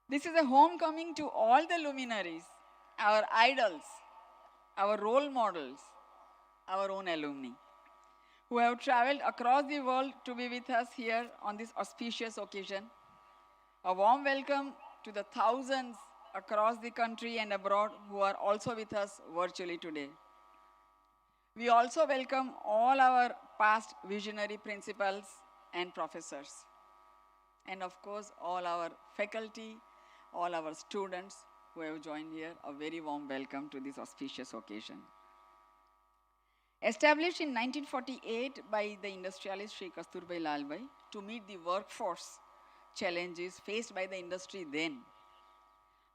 This is a homecoming to all the luminaries, our idols, our role models, our own alumni, who have traveled across the world to be with us here on this auspicious occasion. A warm welcome to the thousands across the country and abroad who are also with us virtually today. We also welcome all our past visionary principals and professors, and of course all our faculty, all our students who have joined here. A very warm welcome to this auspicious occasion. Established in 1948 by the industrialist Sri Kasturbai Lalbhai to meet the workforce challenges faced by the industry then,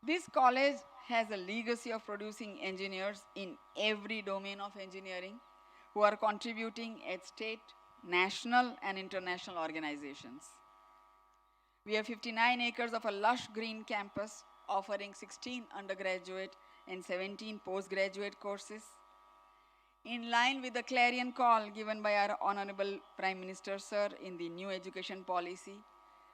this college has a legacy of producing engineers in every domain of engineering who are contributing at state, national and international organizations. We have 59 acres of a lush green campus offering 16 undergraduate and 17 postgraduate courses. In line with the clarion call given by our Honorable Prime Minister Sir in the new education policy,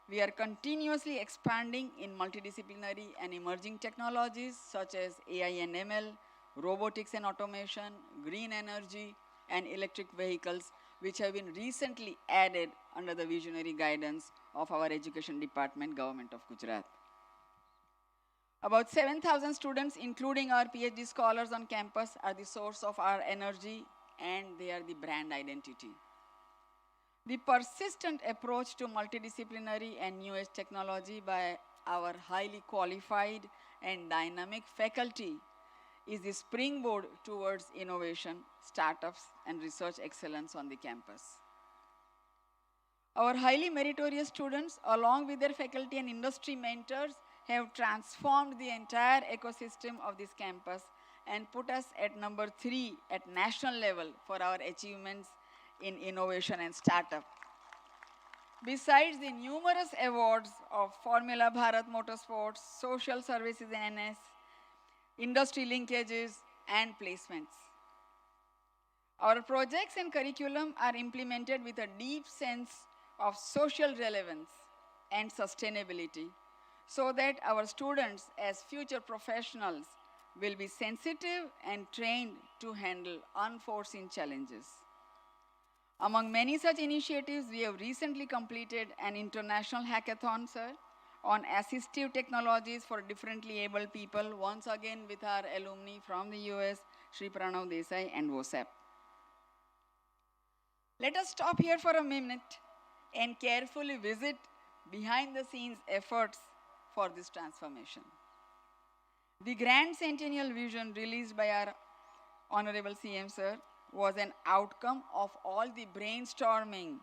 we are continuously expanding in multidisciplinary and emerging technologies such as AI and ML, robotics and automation, green energy, and electric vehicles, which have been recently added under the visionary guidance of our Education Department, Government of Gujarat. About 7,000 students, including our PhD scholars on campus, are the source of our energy, and they are the brand identity. The persistent approach to multidisciplinary and new age technology by our highly qualified and dynamic faculty is the springboard towards innovation, startups, and research excellence on the campus. Our highly meritorious students, along with their faculty and industry mentors, have transformed the entire ecosystem of this campus and put us at number 3 at national level for our achievements in innovation and startup. Besides the numerous awards of Formula Bharat Motorsports, Social Services NS, industry linkages, and placements. Our projects and curriculum are implemented with a deep sense of social relevance and sustainability, so that our students as future professionals will be sensitive and trained to handle unforeseen challenges. Among many such initiatives, we have recently completed an international hackathon, sir, on assistive technologies for differently abled people, once again with our alumni from the US, Sri Pranav Desai and WOSAP. Let us stop here for a minute and carefully visit behind the scenes efforts for this transformation. The grand centennial vision released by our Honorable CM Sir was an outcome of all the brainstorming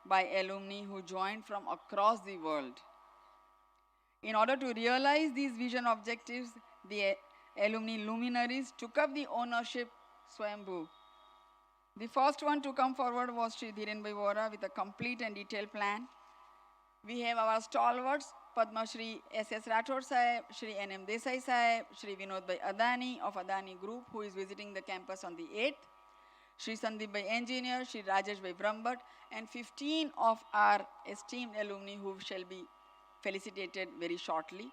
by alumni who joined from across the world. In order to realize these vision objectives, the alumni luminaries took up the ownership swayambhu. The first one to come forward was Sri Dhiren Bhai Vora with a complete and detailed plan. We have our stalwarts, Padma Shri S.S. Rathod Sahib, Shri N.M. Desai Sahib, Shri Vinod Bhai Adani of Adani Group, who is visiting the campus on the 8th, Shri Sandeep Bhai Engineer, Shri Rajesh Bhai Brahmbhatt, and 15 of our esteemed alumni who shall be felicitated very shortly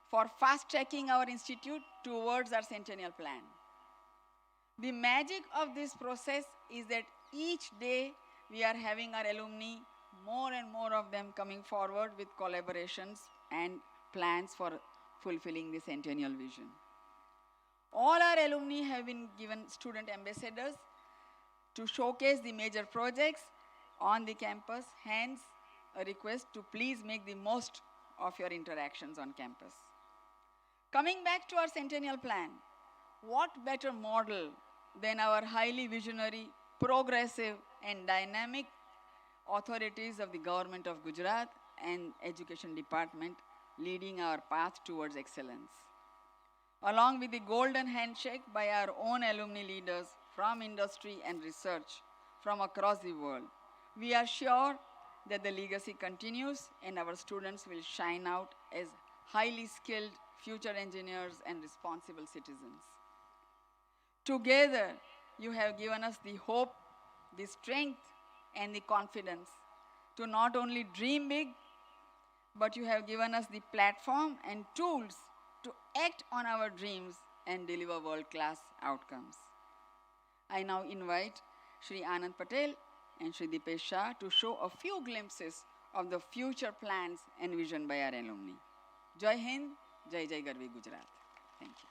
for fast-tracking our institute towards our centennial plan. The magic of this process is that each day we are having our alumni, more and more of them coming forward with collaborations and plans for fulfilling the centennial vision. All our alumni have been given student ambassadors to showcase the major projects on the campus, hence a request to please make the most of your interactions on campus. Coming back to our centennial plan, what better model than our highly visionary, progressive and dynamic authorities of the government of Gujarat and Education Department leading our path towards excellence. Along with the golden handshake by our own alumni leaders from industry and research from across the world, we are sure that the legacy continues and our students will shine out as highly skilled future engineers and responsible citizens. Together, you have given us the hope, the strength, and the confidence to not only dream big, but you have given us the platform and tools to act on our dreams and deliver world-class outcomes. I now invite Shri Anand Patel and Shri Dipesh Shah to show a few glimpses of the future plans and vision by our alumni. Jai Hind, Jai Jai Garvi Gujarat. Thank you.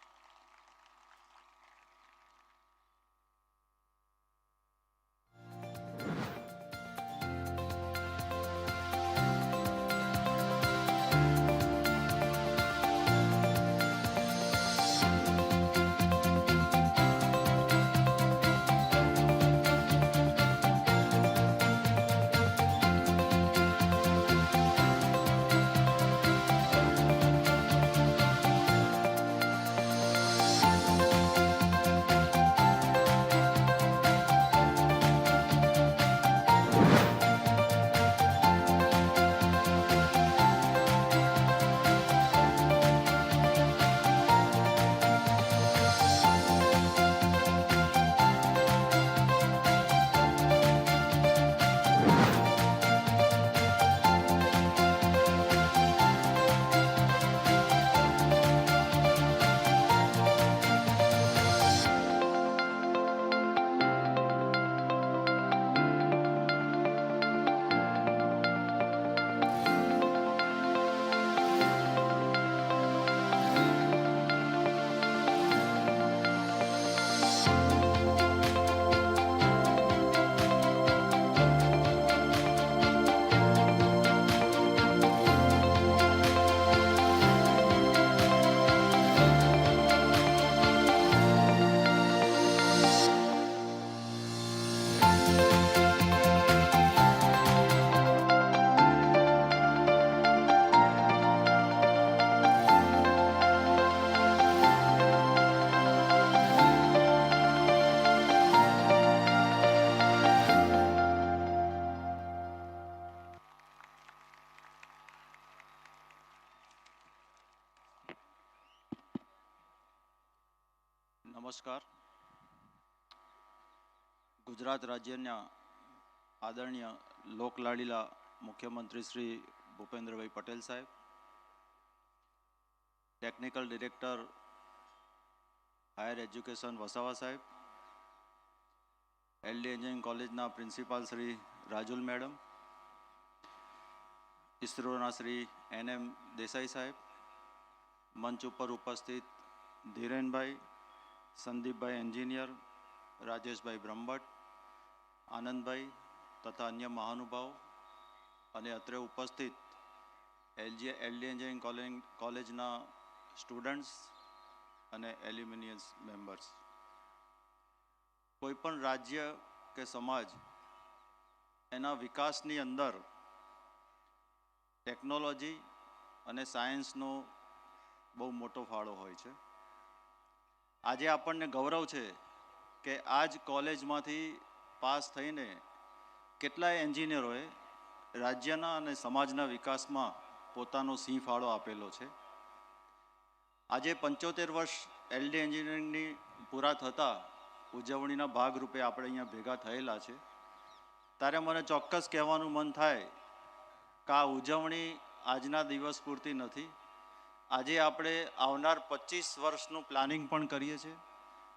નમસ્કાર. ગુજરાત રાજ્યના આદરણીય લોકલાડીલા મુખ્યમંત્રી શ્રી ભૂપેન્દ્રભાઈ પટેલ સાહેબ, technical director higher education Vasava સાહેબ, LD engineering કોલેજના principal Shri Rajul madam, ઇસરોના Shri NM Desai સાહેબ, મંચ ઉપર ઉપસ્થિત ધીરેનભાઈ, સંદીપભાઈ એન્જિનિયર, રાજેશભાઈ બ્રહ્મભટ્ટ, આનંદભાઈ તથા અન્ય મહાનુભાવો અને અત્રે ઉપસ્થિત એલડી એન્જિનિયરિંગ કોલેજના સ્ટુડન્ટ્સ અને એલ્યુમિનિયસ મેમ્બર્સ. કોઈપણ રાજ્ય કે સમાજ એના વિકાસની અંદર ટેકનોલોજી અને સાયન્સનો બહુ મોટો ફાળો હોય છે. આજે આપણને ગૌરવ છે કે આ જ કોલેજમાંથી પાસ થઈને કેટલાય એન્જિનિયરોએ રાજ્યના અને સમાજના વિકાસમાં પોતાનો સિંહ ફાળો આપેલો છે. આજે 75 વર્ષ એલડી એન્જિનિયરિંગની પૂરા થતાં ઉજવણીના ભાગરૂપે આપણે અહીંયા ભેગા થયેલા છે. ત્યારે મને ચોક્કસ કહેવાનું મન થાય કે આ ઉજવણી આજના દિવસ પૂરતી નથી. આજે આપણે આવનાર 25 વર્ષનું પ્લાનિંગ પણ કરીએ છીએ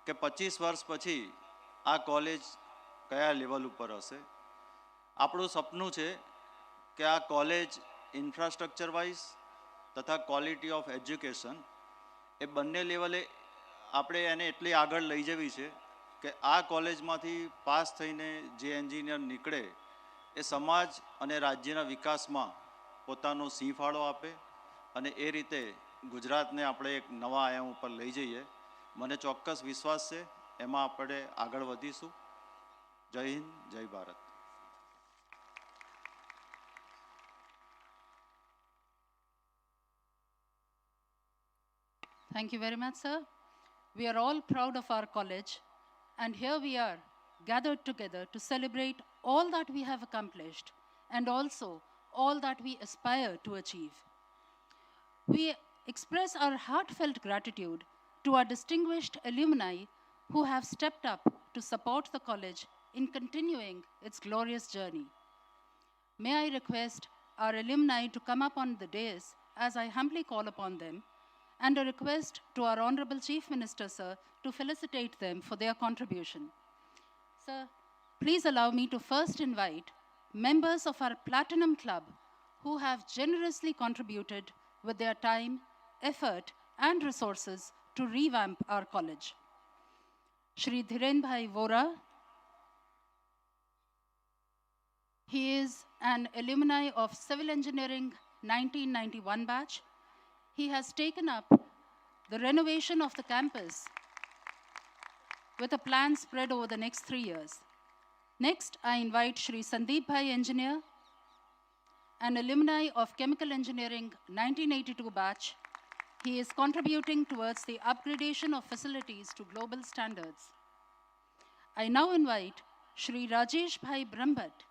કે 25 વર્ષ પછી આ કોલેજ કયા લેવલ ઉપર હશે. આપણું સપનું છે કે આ કોલેજ ઇન્ફ્રાસ્ટ્રક્ચર વાઇઝ તથા ક્વોલિટી ઓફ એજ્યુકેશન એ બંને લેવલે આપણે એને એટલી આગળ લઈ જવી છે કે આ કોલેજમાંથી પાસ થઈને જે એન્જિનિયર નીકળે એ સમાજ અને રાજ્યના વિકાસમાં પોતાનો સિંહ ફાળો આપે અને એ રીતે ગુજરાતને આપણે એક નવા આયામ ઉપર લઈ જઈએ. મને ચોક્કસ વિશ્વાસ છે એમાં આપણે આગળ વધીશું. જય હિન્દ, જય Bharat. Thank you very much, sir. We are all proud of our college, and here we are gathered together to celebrate all that we have accomplished and also all that we aspire to achieve. We express our heartfelt gratitude to our distinguished alumni who have stepped up to support the college in continuing its glorious journey. May I request our alumni to come up on the dais as I humbly call upon them, and a request to our Honorable Chief Minister, sir, to felicitate them for their contribution. Sir, please allow me to first invite members of our Platinum Club who have generously contributed with their time, effort, and resources to revamp our college. Shri Dhiren Bhai Vora, he is an alumni of Civil Engineering 1991 batch. He has taken up the renovation of the campus with a plan spread over the next 3 years. Next, I invite Shri Sandeep Bhai Engineer, an alumni of Chemical Engineering 1982 batch. He is contributing towards the upgradation of facilities to global standards. I now invite Shri Rajesh Bhai Brahmbhatt,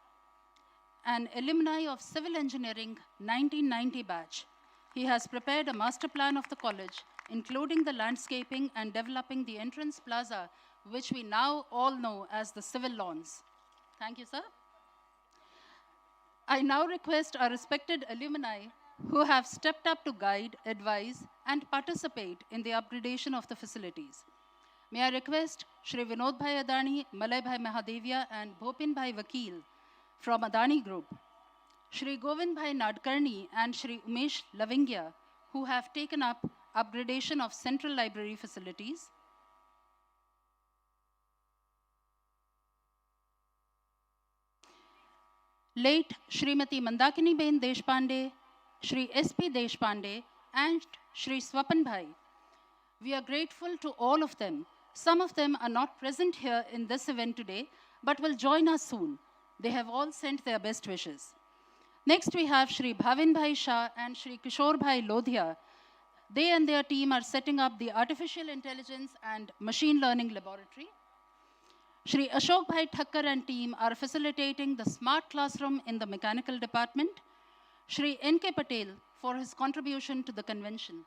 an alumni of Civil Engineering 1990 batch. He has prepared a master plan of the college, including the landscaping and developing the entrance plaza, which we now all know as the civil lawns. Thank you, sir. I now request our respected alumni who have stepped up to guide, advise, and participate in the upgradation of the facilities. May I request Shri Vinod Bhai Adani, Malay Bhai Mahadevia, and Bhopin Bhai Vakil from Adani Group, Shri Govind Bhai Nadkarni and Shri Umesh Lavingya, who have taken up upgradation of central library facilities. Late Shrimati Mandakini Ben Deshpande, Shri S.P. Deshpande, and Shri Swapan Bhai. We are grateful to all of them. Some of them are not present here in this event today, but will join us soon. They have all sent their best wishes. Next, we have Shri Bhavin Bhai Shah and Shri Kishore Bhai Lodhia. They and their team are setting up the Artificial Intelligence and Machine Learning Laboratory. Shri Ashok Bhai Thakkar and team are facilitating the Smart Classroom in the Mechanical Department. Shri N.K. Patel for his contribution to the convention.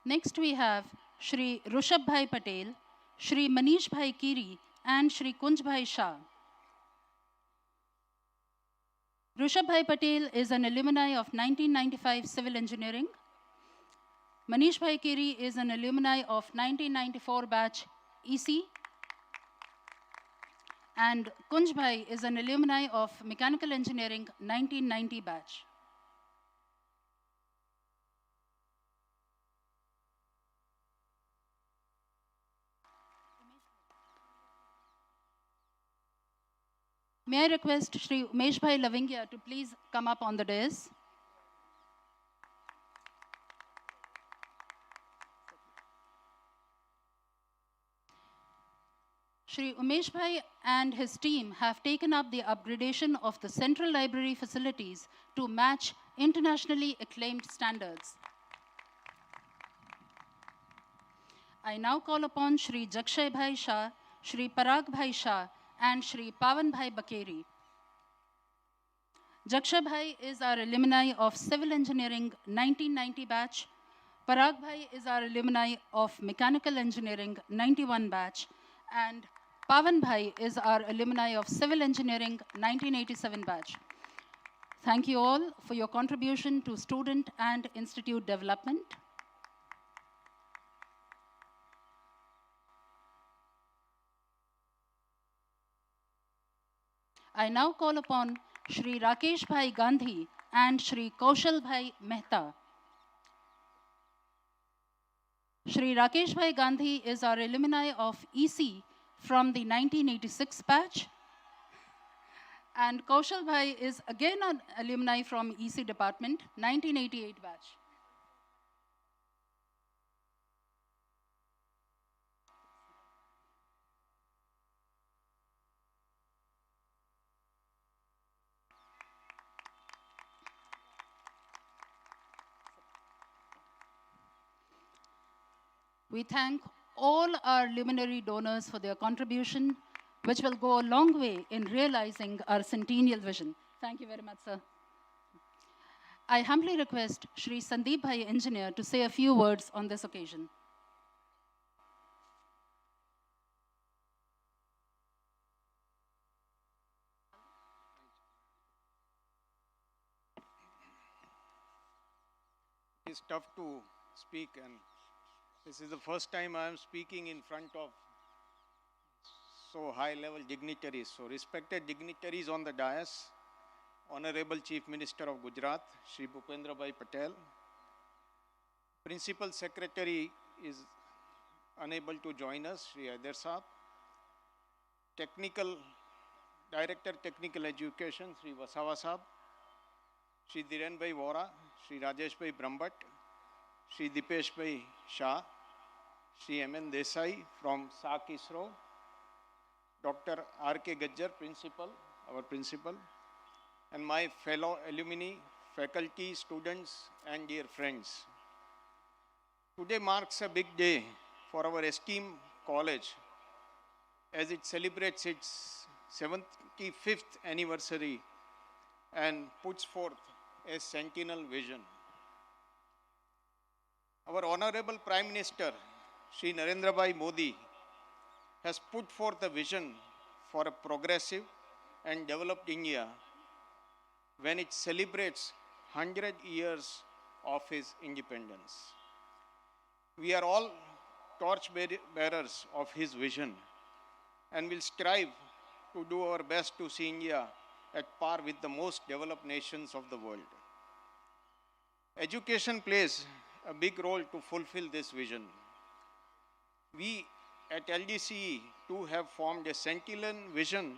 Next, we have Shri Rushabh Bhai Patel, Shri Manish Bhai Kiri, and Shri Kunj Bhai Shah. Rushabh Bhai Patel is an alumni of 1995 Civil Engineering. Manish Bhai Kiri is an alumni of 1994 batch EC. And Kunj Bhai is an alumni of Mechanical Engineering 1990 batch. May I request Shri Umesh Bhai Lavingia to please come up on the dais. Shri Umesh Bhai and his team have taken up the upgradation of the central library facilities to match internationally acclaimed standards. I now call upon Shri Jakshay Bhai Shah, Shri Parag Bhai Shah, and Shri Pavan Bhai Bakeri. Jakshay Bhai is our alumni of Civil Engineering 1990 batch. Parag Bhai is our alumni of Mechanical Engineering 91 batch. And Pavan Bhai is our alumni of Civil Engineering 1987 batch. Thank you all for your contribution to student and institute development. I now call upon Shri Rakesh Bhai Gandhi and Shri Kaushal Bhai Mehta. Shri Rakesh Bhai Gandhi is our alumni of EC from the 1986 batch. And Kaushal Bhai is again an alumni from EC department, 1988 batch. We thank all our luminary donors for their contribution, which will go a long way in realizing our centennial vision. Thank you very much, sir. I humbly request Shri Sandeep Bhai Engineer to say a few words on this occasion. It's tough to speak, and this is the first time I am speaking in front of so high-level dignitaries. So respected dignitaries on the dais, Honorable Chief Minister of Gujarat, Shri Bhupendra Bhai Patel. Principal Secretary is unable to join us, Shri Haider Saab. Director Technical Education, Shri Vasawa Saab. Shri Dhiren Bhai Vora, Shri Rajesh Bhai Brahmbhatt, Shri Dipesh Bhai Shah, Shri M.N. Desai from SAC ISRO, Dr. R.K. Gajjar, our principal, and my fellow alumni, faculty, students, and dear friends. Today marks a big day for our esteemed college as it celebrates its 75th anniversary and puts forth a sentinel vision. Our Honorable Prime Minister, Shri Narendra Bhai Modi, has put forth a vision for a progressive and developed India when it celebrates 100 years of his independence. We are all torch bearers of his vision and will strive to do our best to see India at par with the most developed nations of the world. Education plays a big role to fulfill this vision. We at LDCE too have formed a sentinel vision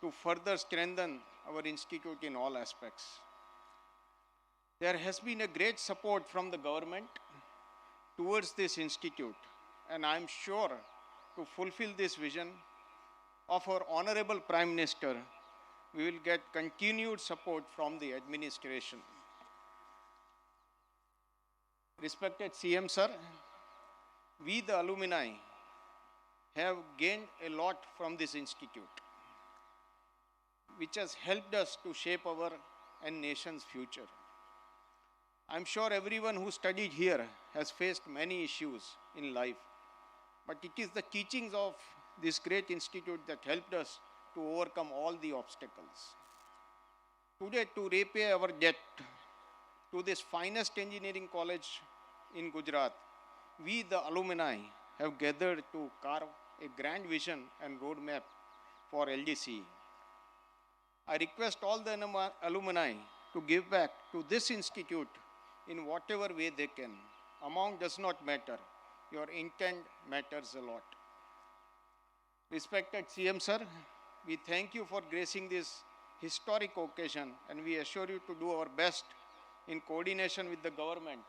to further strengthen our institute in all aspects. There has been a great support from the government towards this institute, and I am sure to fulfill this vision of our Honorable Prime Minister, we will get continued support from the administration. Respected CM Sir, we the alumni have gained a lot from this institute, which has helped us to shape our and nation's future. I'm sure everyone who studied here has faced many issues in life, but it is the teachings of this great institute that helped us to overcome all the obstacles. Today, to repay our debt to this finest engineering college in Gujarat, we, the alumni, have gathered to carve a grand vision and roadmap for LDCE. I request all the alumni to give back to this institute in whatever way they can. Amount does not matter. Your intent matters a lot. Respected CM sir, we thank you for gracing this historic occasion, and we assure you to do our best in coordination with the government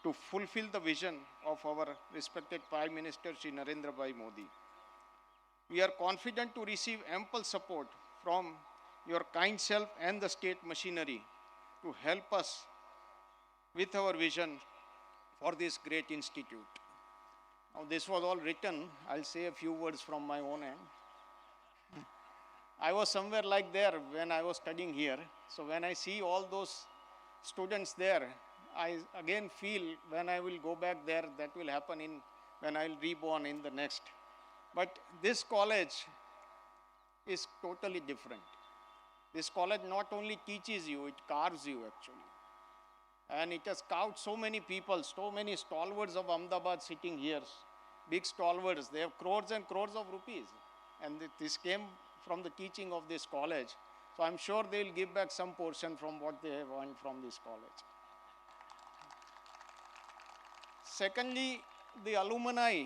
to fulfill the vision of our respected Prime Minister Shri Narendra Bhai Modi. We are confident to receive ample support from your kind self and the state machinery to help us with our vision for this great institute. Now, this was all written. I'll say a few words from my own end. I was somewhere like there when I was studying here. So when I see all those students there, I again feel when I will go back there, that will happen when I'll reborn in the next. But this college is totally different. This college not only teaches you, it carves you actually. And it has carved so many people, so many stalwarts of Ahmedabad sitting here, big stalwarts. They have crores and crores of rupees. And this came from the teaching of this college. So I'm sure they'll give back some portion from what they have earned from this college. Secondly, the alumni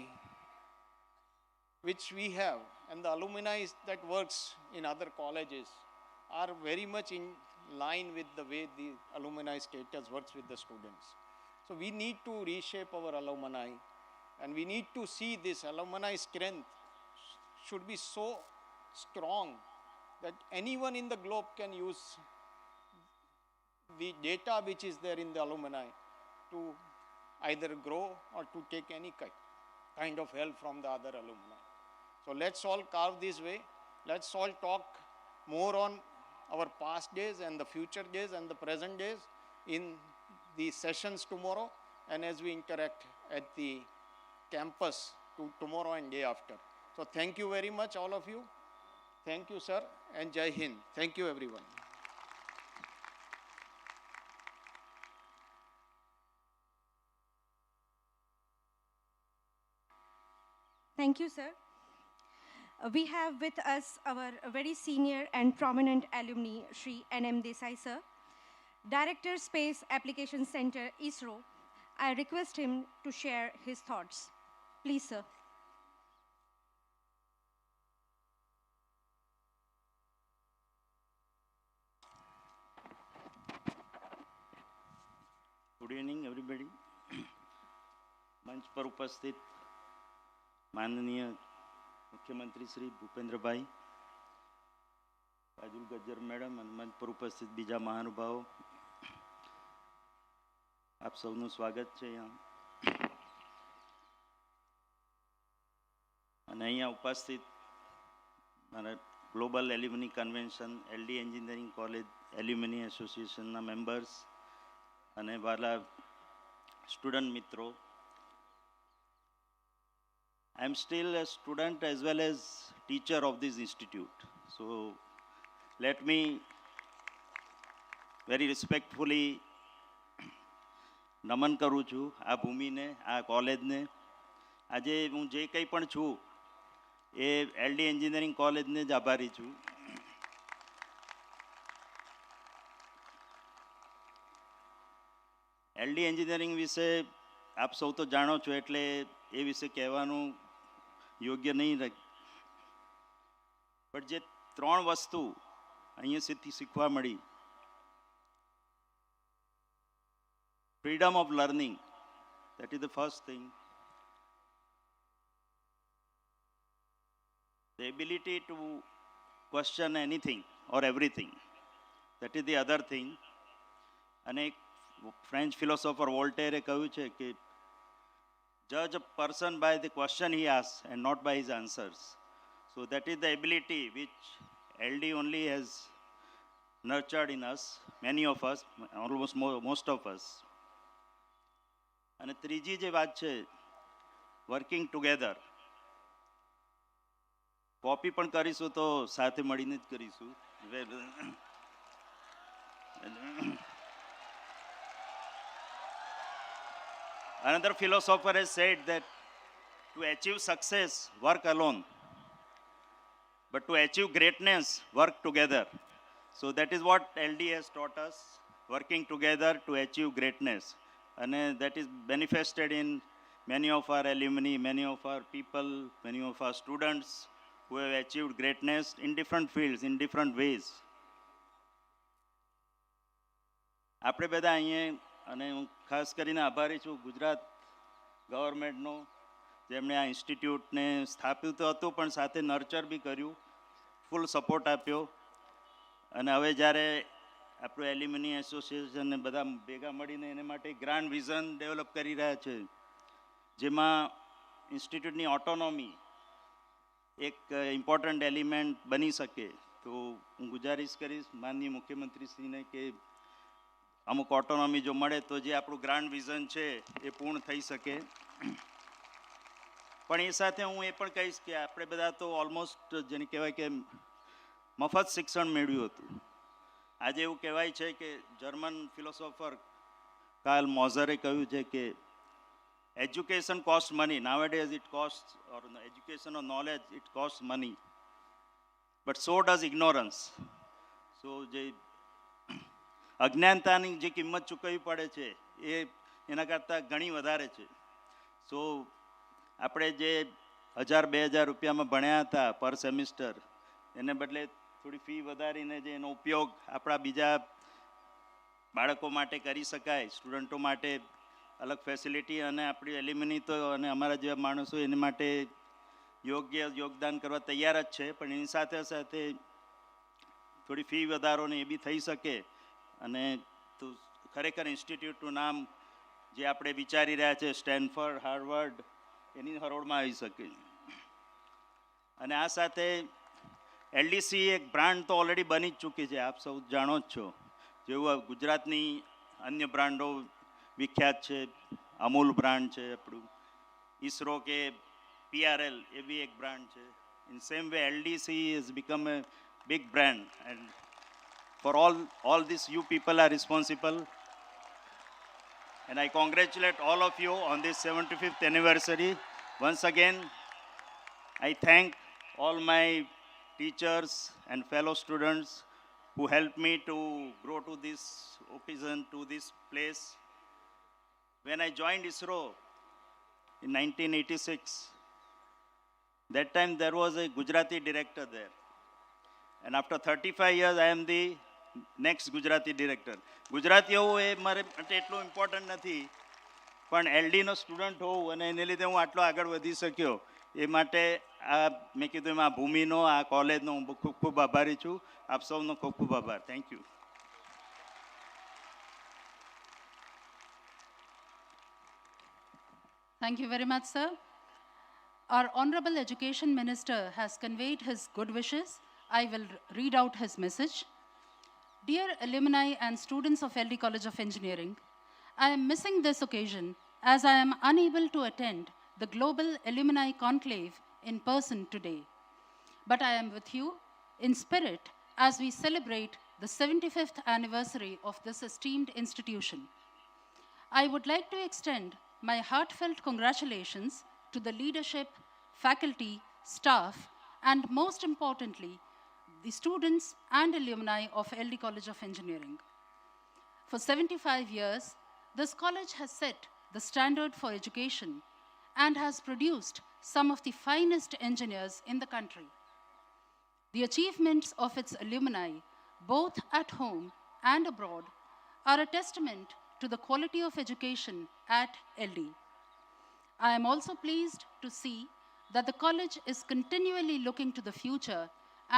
which we have and the alumni that works in other colleges are very much in line with the way the alumni status works with the students. So we need to reshape our alumni, and we need to see this alumni strength should be so strong that anyone in the globe can use the data which is there in the alumni to either grow or to take any kind of help from the other alumni. So let's all carve this way. Let's all talk more on our past days and the future days and the present days in the sessions tomorrow and as we interact at the campus tomorrow and day after. So thank you very much, all of you. Thank you, sir, and Jai Hind. Thank you, everyone. Thank you, sir. We have with us our very senior and prominent alumni, Shri N.M. Desai, sir, Director, Space Application Center, ISRO. I request him to share his thoughts. Please, sir. Good evening everybody. मंच पर उपस्थित माननीय मुख्यमंत्री श्री भूपेन्द्र भाई, काजुल Gajjar madam और मंच पर उपस्थित बीजा महानुभावों, आप सबનું સ્વાગત છે यहाँ. અને અહીંયા ઉપસ્થિત મારા global alumni convention, LD engineering college alumni એસોસિએશનના મેમ્બર્સ અને વાલા સ્ટુડન્ટ મિત્રો. I am still a student as well as teacher of this institute. So let me very respectfully નમન કરું છું આ ભૂમિને, આ કોલેજને. આજે હું જે કંઈ પણ છું એ એલડી એન્જિનિયરિંગ કોલેજને જ આભારી છું. એલડી એન્જિનિયરિંગ વિશે આપ સૌ તો જાણો છો એટલે એ વિશે કહેવાનું યોગ્ય નહીં રહે. પણ જે ત્રણ વસ્તુ અહીંયા શીખવા મળી, freedom of learning, that is the first thing. The ability to question anything or everything, that is the other thing. અને એક ફ્રેન્ચ ફિલોસોફર વોલ્ટેરે કહ્યું છે કે judge a person by the question he asks and not by his answers. So that is the ability which LD only has nurtured in us, many of us, almost most of us. અને ત્રીજી જે વાત છે, working together. Copy પણ કરીશું તો સાથે મળીને જ કરીશું. Another philosopher has said that to achieve success, work alone. But to achieve greatness, work together. So that is what LD has taught us, working together to achieve greatness. And that is manifested in many of our alumni, many of our people, many of our students who have achieved greatness in different fields, in different ways. આપણે બધા અહીંયા અને હું ખાસ કરીને આભારી છું ગુજરાત ગવર્મેન્ટનો જેમણે આ ઇન્સ્ટિટ્યૂટને સ્થાપ્યું તો હતું પણ સાથે નર્ચર બી કર્યું, ફૂલ સપોર્ટ આપ્યો. અને હવે જ્યારે આપણું એલ્યુમિની એસોસિએશન ને બધા ભેગા મળીને એને માટે ગ્રાન્ડ વિઝન ડેવલપ કરી રહ્યા છે, જેમાં ઇન્સ્ટિટ્યૂટની ઓટોનોમી એક ઇમ્પોર્ટન્ટ એલિમેન્ટ બની શકે. તો હું ગુજારિશ કરીશ માનનીય મુખ્યમંત્રીશ્રીને કે અમુક ઓટોનોમી જો મળે તો જે આપણું ગ્રાન્ડ વિઝન છે એ પૂર્ણ થઈ શકે. પણ એ સાથે હું એ પણ કહીશ કે આપણે બધા તો ઓલમોસ્ટ જેને કહેવાય કે મફત શિક્ષણ મેળવ્યું હતું. આજે એવું કહેવાય છે કે જર્મન ફિલોસોફર કાર્લ મોઝરે કહ્યું છે કે education cost money. Nowadays it cost or education or knowledge it cost money, but so does ignorance. So જે અજ્ઞાનતાની જે કિંમત ચૂકવવી પડે છે એ એના કરતાં ઘણી વધારે છે. સો આપણે જે 1000-2000 રૂપિયામાં ભણ્યા હતા પર સેમિસ્ટર, એને બદલે થોડી ફી વધારીને જે એનો ઉપયોગ આપણા બીજા બાળકો માટે કરી શકાય, સ્ટુડન્ટો માટે અલગ ફેસિલિટી, અને આપણી એલ્યુમિની તો અને અમારા જેવા માણસો એની માટે યોગ્ય યોગદાન કરવા તૈયાર જ છે. પણ એની સાથે સાથે થોડી ફી વધારો ને એ બી થઈ શકે. અને તો ખરેખર ઇન્સ્ટિટ્યૂટનું નામ જે આપણે વિચારી રહ્યા છે સ્ટેનફર્ડ, હાર્વર્ડ, એની હરોળમાં આવી શકે. અને આ સાથે LDCE એક બ્રાન્ડ તો ઓલરેડી બની જ ચૂકી છે, આપ સૌ જાણો જ છો. જેવું ગુજરાતની અન્ય બ્રાન્ડો વિખ્યાત છે, અમૂલ બ્રાન્ડ છે આપણું, ઇસરો કે PRL એ બી એક બ્રાન્ડ છે. In same way LDCE has become a big brand, and for all this you people are responsible, and I congratulate all of you on this 75th anniversary. Once again, I thank all my teachers and fellow students who helped me to grow to this occasion, to this place. When I joined ISRO in 1986, that time there was a Gujarati director there. And after 35 years, I am the next Gujarati director. Gujarati હોવું એ મારે માટે એટલું important નથી, પણ LDનો student હોવું અને એને લીધે હું આટલો આગળ વધી શક્યો એ માટે આ મેં કીધું એમ આ ભૂમિનો, આ કોલેજનો હું ખૂબ ખૂબ આભારી છું. આપ સૌનો ખૂબ ખૂબ આભાર. Thank you. Thank you very much, sir. Our Honorable Education Minister has conveyed his good wishes. I will read out his message. Dear alumni and students of LD College of Engineering, I am missing this occasion as I am unable to attend the Global Alumni Conclave in person today. But I am with you in spirit as we celebrate the 75th anniversary of this esteemed institution. I would like to extend my heartfelt congratulations to the leadership, faculty, staff, and most importantly, the students and alumni of LD College of Engineering. For 75 years, this college has set the standard for education and has produced some of the finest engineers in the country. The achievements of its alumni, both at home and abroad, are a testament to the quality of education at LD. I am also pleased to see that the college is continually looking to the future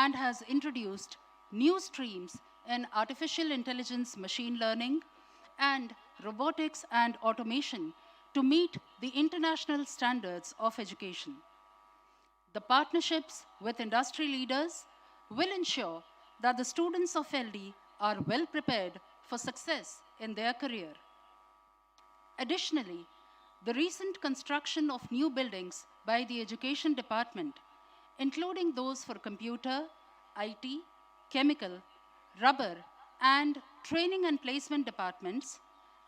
and has introduced new streams in artificial intelligence, machine learning, and robotics and automation to meet the international standards of education. The partnerships with industry leaders will ensure that the students of LD are well prepared for success in their career. Additionally, the recent construction of new buildings by the Education Department, including those for computer, IT, chemical, rubber, and training and placement departments,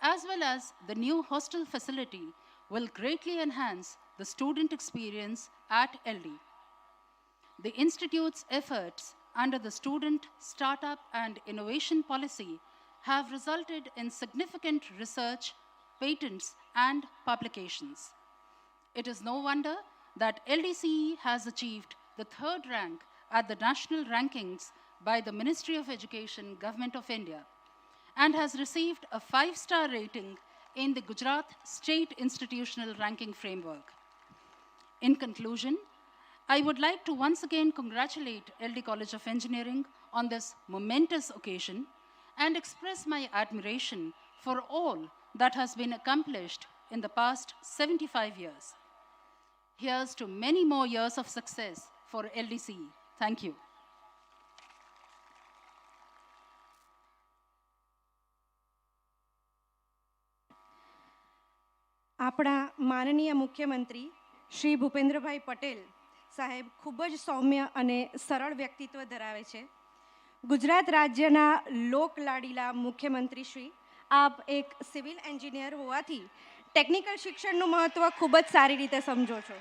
as well as the new hostel facility will greatly enhance the student experience at LD. The Institute's efforts under the Student Startup and Innovation Policy have resulted in significant research, patents, and publications. It is no wonder that LDCE has achieved the 3rd rank at the national rankings by the Ministry of Education, Government of India, and has received a 5-star rating in the Gujarat State Institutional Ranking Framework. In conclusion, I would like to once again congratulate LD College of Engineering on this momentous occasion and express my admiration for all that has been accomplished in the past 75 years. Here's to many more years of success for LDCE. Thank you. આપણા માનનીય મુખ્યમંત્રી શ્રી ભૂપેન્દ્રભાઈ પટેલ સાહેબ ખૂબ જ સૌમ્ય અને સરળ વ્યક્તિત્વ ધરાવે છે. ગુજરાત રાજ્યના લોકલાડીલા મુખ્યમંત્રી શ્રી, આપ એક સિવિલ એન્જિનિયર હોવાથી ટેકનિકલ શિક્ષણનું મહત્ત્વ ખૂબ જ સારી રીતે સમજો છો.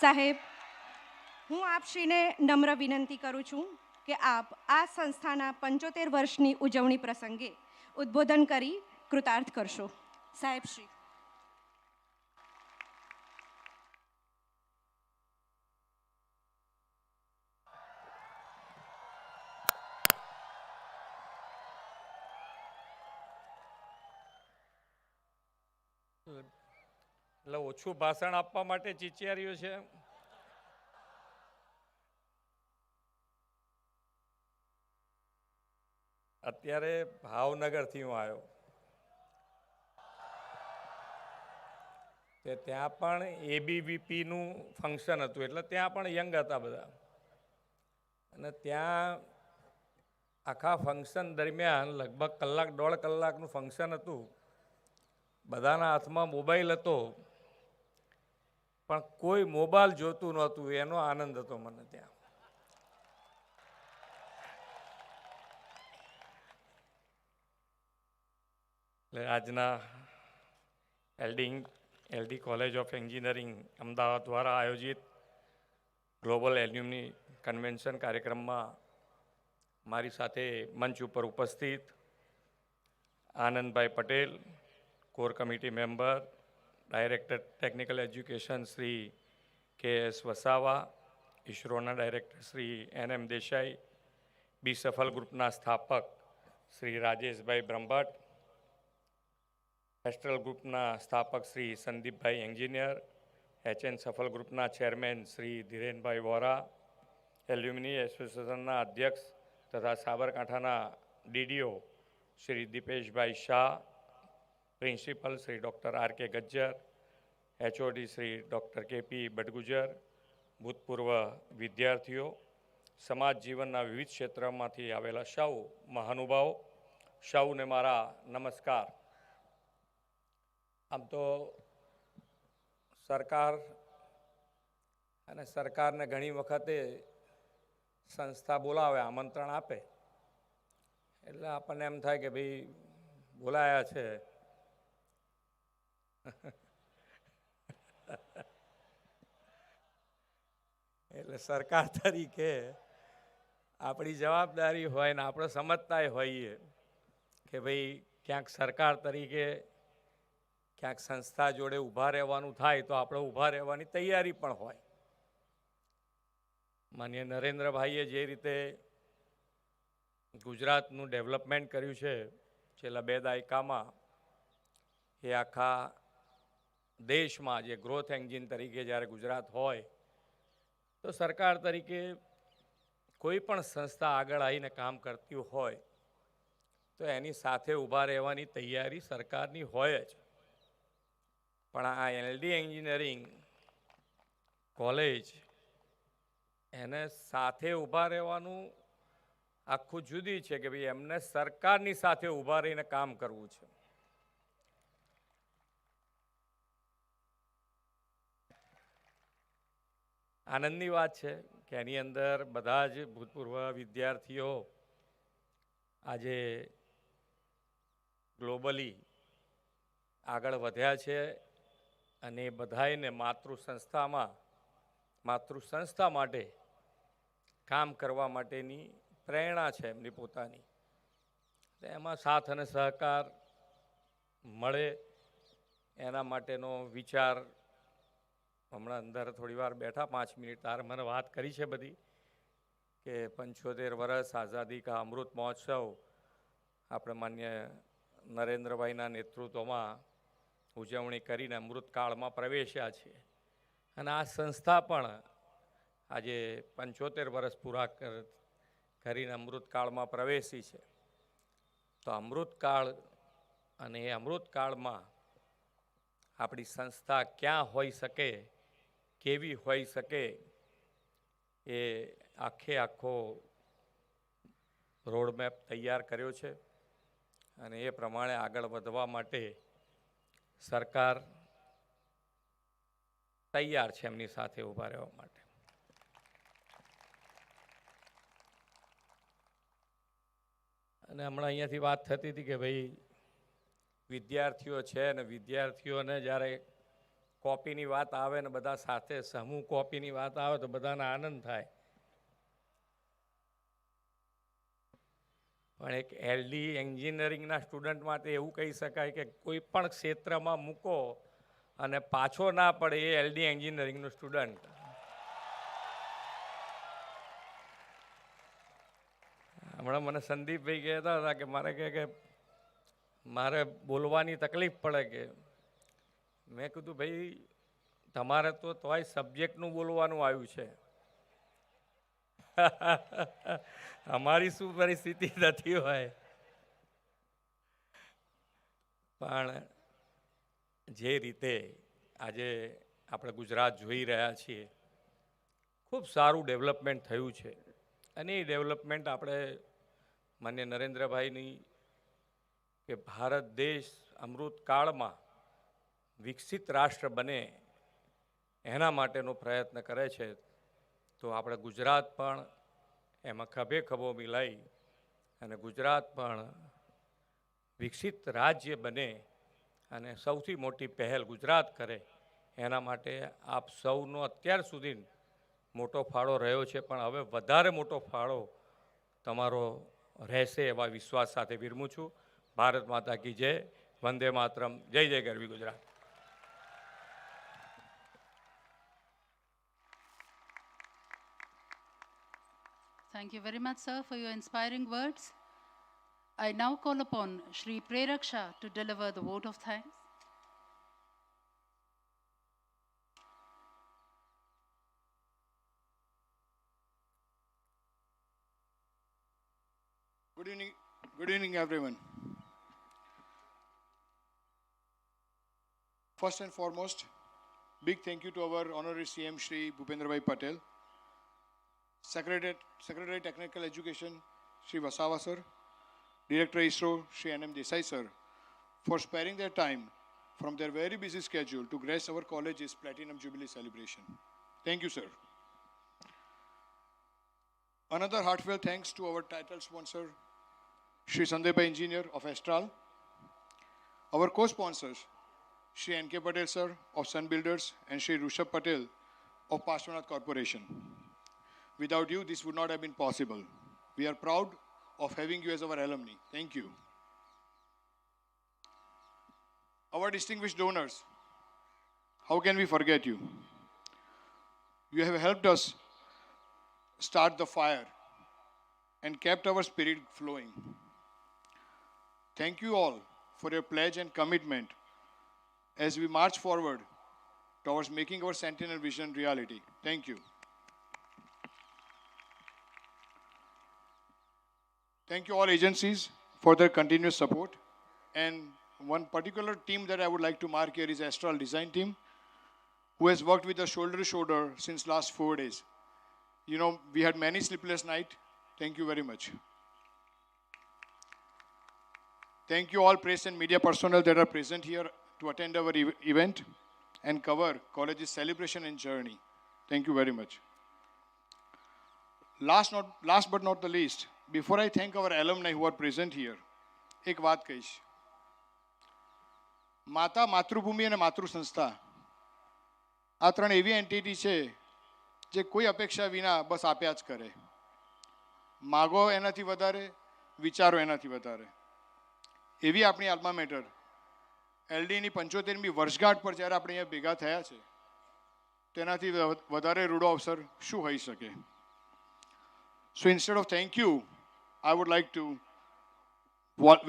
સાહેબ, હું આપશ્રીને નમ્ર વિનંતી કરું છું કે આપ આ સંસ્થાના 75 વર્ષની ઉજવણી પ્રસંગે ઉદ્બોધન કરી કૃતાર્થ કરશો. સાહેબ શ્રી. એટલે ઓછું ભાષણ આપવા માટે ચીચિયાર્યું છે. અત્યારે ભાવનગરથી હું આવ્યો, કે ત્યાં પણ એબીવીપીનું ફંક્શન હતું, એટલે ત્યાં પણ યંગ હતા બધા, અને ત્યાં આખા ફંક્શન દરમિયાન લગભગ 1-1.5 કલાકનું ફંક્શન હતું. બધાના હાથમાં મોબાઈલ હતો, પણ કોઈ મોબાઈલ જોતું નહોતું. એનો આનંદ હતો મને ત્યાં. એટલે આજના LD college of engineering Ahmedabad દ્વારા આયોજિત ગ્લોબલ એલ્યુમની કન્વેન્શન કાર્યક્રમમાં મારી સાથે મંચ ઉપર ઉપસ્થિત Anandbhai Patel, core committee member, director technical education Shri KS Vasava, ઇસરોના director Shri NM Desai, B Safal ગ્રુપના સ્થાપક શ્રી રાજેશભાઈ બ્રહ્મભટ્ટ, એસ્ટ્રલ ગ્રુપના સ્થાપક શ્રી સંદીપભાઈ એન્જિનિયર, HN સફલ ગ્રુપના ચેરમેન શ્રી ધીરેનભાઈ વોરા, એલ્યુમિની એસોસિએશનના અધ્યક્ષ તથા સાબરકાંઠાના DDO Shri Dipeshbhai Shah, principal Shri doctor RK Gajjar, HOD Shri doctor KP Badgujar, ભૂતપૂર્વ વિદ્યાર્થીઓ, સમાજ જીવનના વિવિધ ક્ષેત્રમાંથી આવેલા સૌ મહાનુભાવો, સૌને મારા નમસ્કાર. આમ તો સરકારને ઘણી વખતે સંસ્થા બોલાવે, આમંત્રણ આપે, એટલે આપણને એમ થાય કે ભાઈ બોલાયા છે, એટલે સરકાર તરીકે આપણી જવાબદારી હોય ને આપણે સમજતા હોઈએ કે ભાઈ ક્યાંક સરકાર તરીકે ક્યાંક સંસ્થા જોડે ઊભા રહેવાનું થાય તો આપણે ઊભા રહેવાની તૈયારી પણ હોય. માનીય નરેન્દ્રભાઈએ જે રીતે ગુજરાતનું ડેવલપમેન્ટ કર્યું છે છેલ્લા 2 દાયકામાં, એ આખા દેશમાં જે ગ્રોથ એન્જિન તરીકે જ્યારે ગુજરાત હોય તો સરકાર તરીકે કોઈ પણ સંસ્થા આગળ આવીને કામ કરતી હોય તો એની સાથે ઊભા રહેવાની તૈયારી સરકારની હોય જ. પણ આ LD એન્જિનિયરિંગ કોલેજ એને સાથે ઊભા રહેવાનું આખું જુદી છે કે ભાઈ એમને સરકારની સાથે ઊભા રહીને કામ કરવું છે. આનંદની વાત છે કે એની અંદર બધા જ ભૂતપૂર્વ વિદ્યાર્થીઓ આજે ગ્લોબલી આગળ વધ્યા છે અને એ બધાયને માતૃ સંસ્થા માટે કામ કરવા માટેની પ્રેરણા છે એમની પોતાની. એમાં સાથ અને સહકાર મળે એના માટેનો વિચાર હમણાં અંદર થોડી વાર બેઠા 5 મિનિટ તારે મને વાત કરી છે બધી કે 75 વર્ષ આઝાદી કા અમૃત મહોત્સવ આપણે માન્ય નરેન્દ્રભાઈના નેતૃત્વમાં ઉજવણી કરીને અમૃતકાળમાં પ્રવેશ્યા છે. અને આ સંસ્થા પણ આજે 75 વર્ષ પૂરા કરીને અમૃતકાળમાં પ્રવેશી છે. તો અમૃતકાળ અને એ અમૃતકાળમાં આપણી સંસ્થા ક્યાં હોઈ શકે, કેવી હોઈ શકે, એ આખો રોડમેપ તૈયાર કર્યો છે. અને એ પ્રમાણે આગળ વધવા માટે સરકાર તૈયાર છે એમની સાથે ઊભા રહેવા માટે. અને હમણાં અહીંયાથી વાત થતી હતી કે ભાઈ વિદ્યાર્થીઓ છે ને વિદ્યાર્થીઓને જ્યારે કોપીની વાત આવે ને બધા સાથે સમૂહ કોપીની વાત આવે તો બધાને આનંદ થાય. પણ એક એલડી એન્જિનિયરિંગના સ્ટુડન્ટ માટે એવું કહી શકાય કે કોઈ પણ ક્ષેત્રમાં મૂકો અને પાછો ના પડે એ એલડી એન્જિનિયરિંગનો સ્ટુડન્ટ. હમણાં મને સંદીપભાઈ કહેતા હતા કે મારે બોલવાની તકલીફ પડે કે મેં કીધું ભાઈ તમારે તો તોય સબ્જેક્ટનું બોલવાનું આવ્યું છે. અમારી શું પરિસ્થિતિ નથી હોય. પણ જે રીતે આજે આપણે ગુજરાત જોઈ રહ્યા છીએ ખૂબ સારું ડેવલપમેન્ટ થયું છે. અને એ ડેવલપમેન્ટ આપણે માન્ય નરેન્દ્રભાઈની કે ભારત દેશ અમૃતકાળમાં વિકસિત રાષ્ટ્ર બને એના માટેનો પ્રયત્ન કરે છે. તો આપણે ગુજરાત પણ એમાં ખભે ખભો મિલાઈ અને ગુજરાત પણ વિકસિત રાજ્ય બને અને સૌથી મોટી પહેલ ગુજરાત કરે એના માટે આપ સૌનો અત્યાર સુધી મોટો ફાળો રહ્યો છે. પણ હવે વધારે મોટો ફાળો તમારો રહેશે એવા વિશ્વાસ સાથે વિરમું છું. ભારત માતા કી જય. વંદે માતરમ. જય જય ગરવી Gujarat. Thank you very much, sir, for your inspiring words. I now call upon Shri Prerak Shah to deliver the vote of thanks. Good evening, everyone. First and foremost, big thank you to our Honorary CM Shri Bhupendrabhai Patel, Secretary Technical Education Shri Vasawa sir, Director ISRO Shri NM Desai sir, for sparing their time from their very busy schedule to grace our college's Platinum Jubilee Celebration. Thank you, sir. Another heartfelt thanks to our title sponsor, Shri Sandeep Engineer of Astral, our co-sponsors, Shri N.K. Patel sir of Sun Builders and Shri Rushabh Patel of Pashwanath Corporation. Without you, this would not have been possible. We are proud of having you as our alumni. Thank you. Our distinguished donors, how can we forget you? You have helped us start the fire and kept our spirit flowing. Thank you all for your pledge and commitment as we march forward towards making our Sentinel vision reality. Thank you. Thank you all agencies for their continuous support. And one particular team that I would like to mark here is Astral Design Team, who has worked with us shoulder to shoulder since last 4 days. You know, we had many sleepless nights. Thank you very much. Thank you all press and media personnel that are present here to attend our event and cover college's celebration and journey. Thank you very much. Last but not the least, before I thank our alumni who are present here, એક વાત કહીશ. માતા, માતૃભૂમિ અને માતૃ સંસ્થા આ ત્રણ એવી એન્ટિટી છે જે કોઈ અપેક્ષા વિના બસ આપ્યા જ કરે. માગો એનાથી વધારે, વિચારો એનાથી વધારે. એવી આપણી આલ્મા મેટર એલડીની 75મી વર્ષગાંઠ પર જ્યારે આપણે અહીંયા ભેગા થયા છે, તેનાથી વધારે રૂડો અવસર શું હોઈ શકે? So instead of thank you, I would like to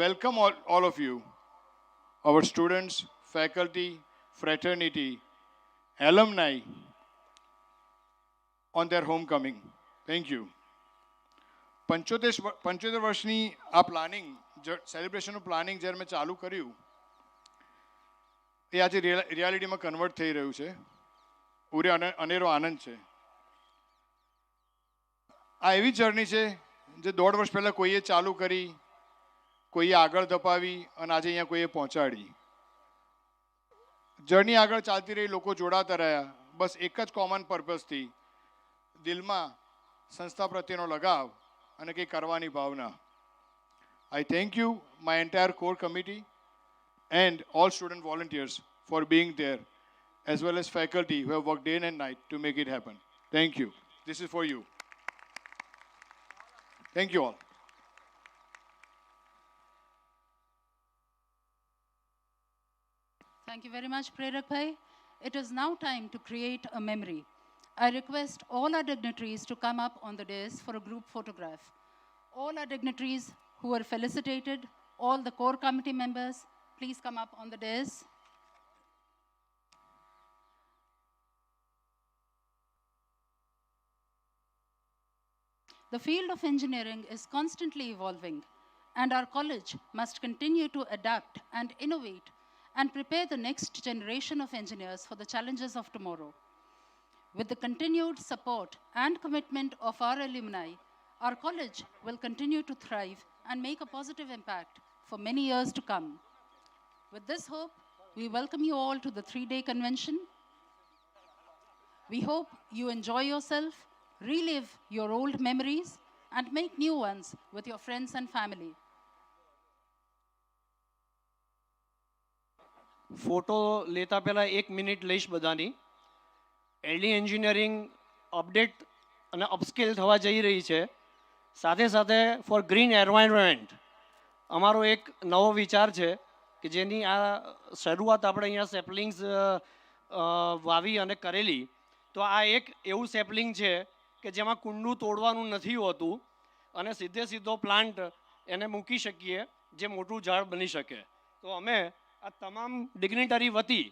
welcome all of you, our students, faculty, fraternity, alumni on their homecoming. Thank you. 75 વર્ષની આ પ્લાનિંગ, સેલિબ્રેશનનું પ્લાનિંગ જ્યારે મેં ચાલુ કર્યું એ આજે રિયાલિટીમાં કન્વર્ટ થઈ રહ્યું છે. પૂરે અનેરો આનંદ છે. આ એવી જર્ની છે જે 1.5 વર્ષ પહેલાં કોઈએ ચાલુ કરી, કોઈએ આગળ ધપાવી અને આજે અહીંયા કોઈએ પહોંચાડી. જર્ની આગળ ચાલતી રહી, લોકો જોડાતા રહ્યા, બસ એક જ કોમન પર્પઝથી, દિલમાં સંસ્થા પ્રત્યેનો લગાવ અને કંઈ કરવાની ભાવના. I thank you, my entire core committee and all student volunteers for being there, as well as faculty who have worked day and night to make it happen. Thank you. This is for you. Thank you all. Thank you very much, Prerak Bhai. It is now time to create a memory. I request all our dignitaries to come up on the dais for a group photograph. All our dignitaries who were felicitated, all the core committee members, please come up on the dais. The field of engineering is constantly evolving, and our college must continue to adapt and innovate and prepare the next generation of engineers for the challenges of tomorrow. With the continued support and commitment of our alumni, our college will continue to thrive and make a positive impact for many years to come. With this hope, we welcome you all to the 3-day convention. We hope you enjoy yourself, relive your old memories, and make new ones with your friends and family. Photo લેતા પહેલાં 1 minute લઈશ બધાની. LD engineering update અને upscale થવા જઈ રહી છે. સાથે સાથે ફોર ગ્રીન એન્વાયરમેન્ટ અમારો એક નવો વિચાર છે કે જેની આ શરૂઆત આપણે અહીંયા સેપલિંગ્સ વાવી અને કરેલી. તો આ એક એવું સેપલિંગ છે કે જેમાં કુંડું તોડવાનું નથી હોતું અને સીધો પ્લાન્ટ એને મૂકી શકીએ જે મોટું ઝાડ બની શકે. તો અમે આ તમામ ડિગ્નિટરી વતી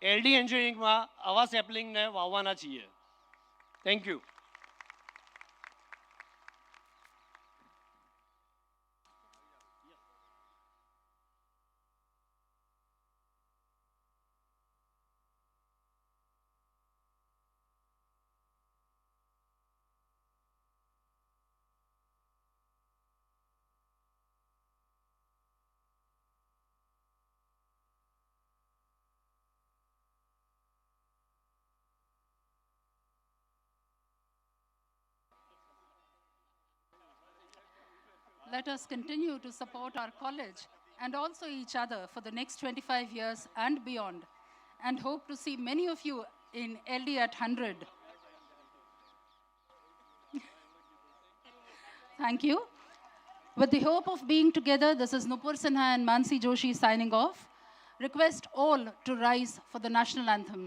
એલડી એન્જિનિયરિંગમાં આવા સેપલિંગને વાવવાના છીએ. Thank you. Let us continue to support our college and also each other for the next 25 years and beyond, and hope to see many of you in LD at 100. Thank you. With the hope of being together, this is Nupur Sinha and Mansi Joshi signing off. Request all to rise for the national anthem.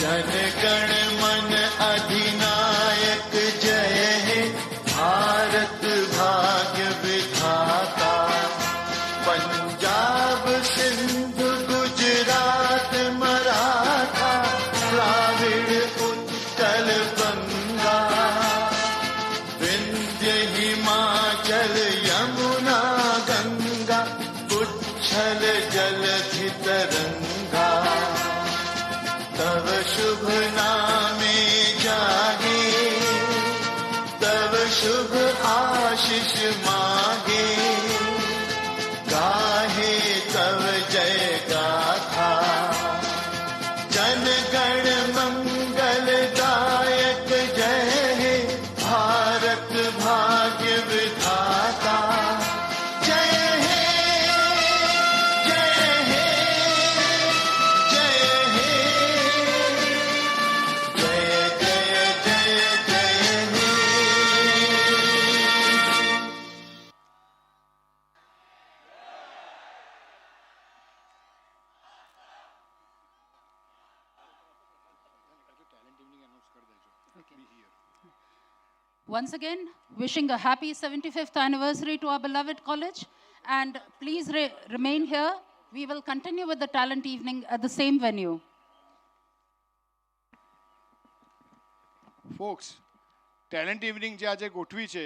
Jana Gana मन अधिनायक जय हे भारत भाग्य विधाता. पंजाब सिंध गुजरात मराठा द्राविड़ उत्कल बंगा. विंध्य हिमाचल यमुना गंगा उच्छल जलधि तरंगा. तव शुभ नामे जागे, तव शुभ आशीष मांगे. गाहे तव जय गाथा, जन गण मंगलदायक जय हे भारत भाग्य be here. Once again, wishing a happy 75th anniversary to our beloved college. And please remain here. We will continue with the talent evening at the same venue. Folks, talent evening જે આજે ગોઠવી છે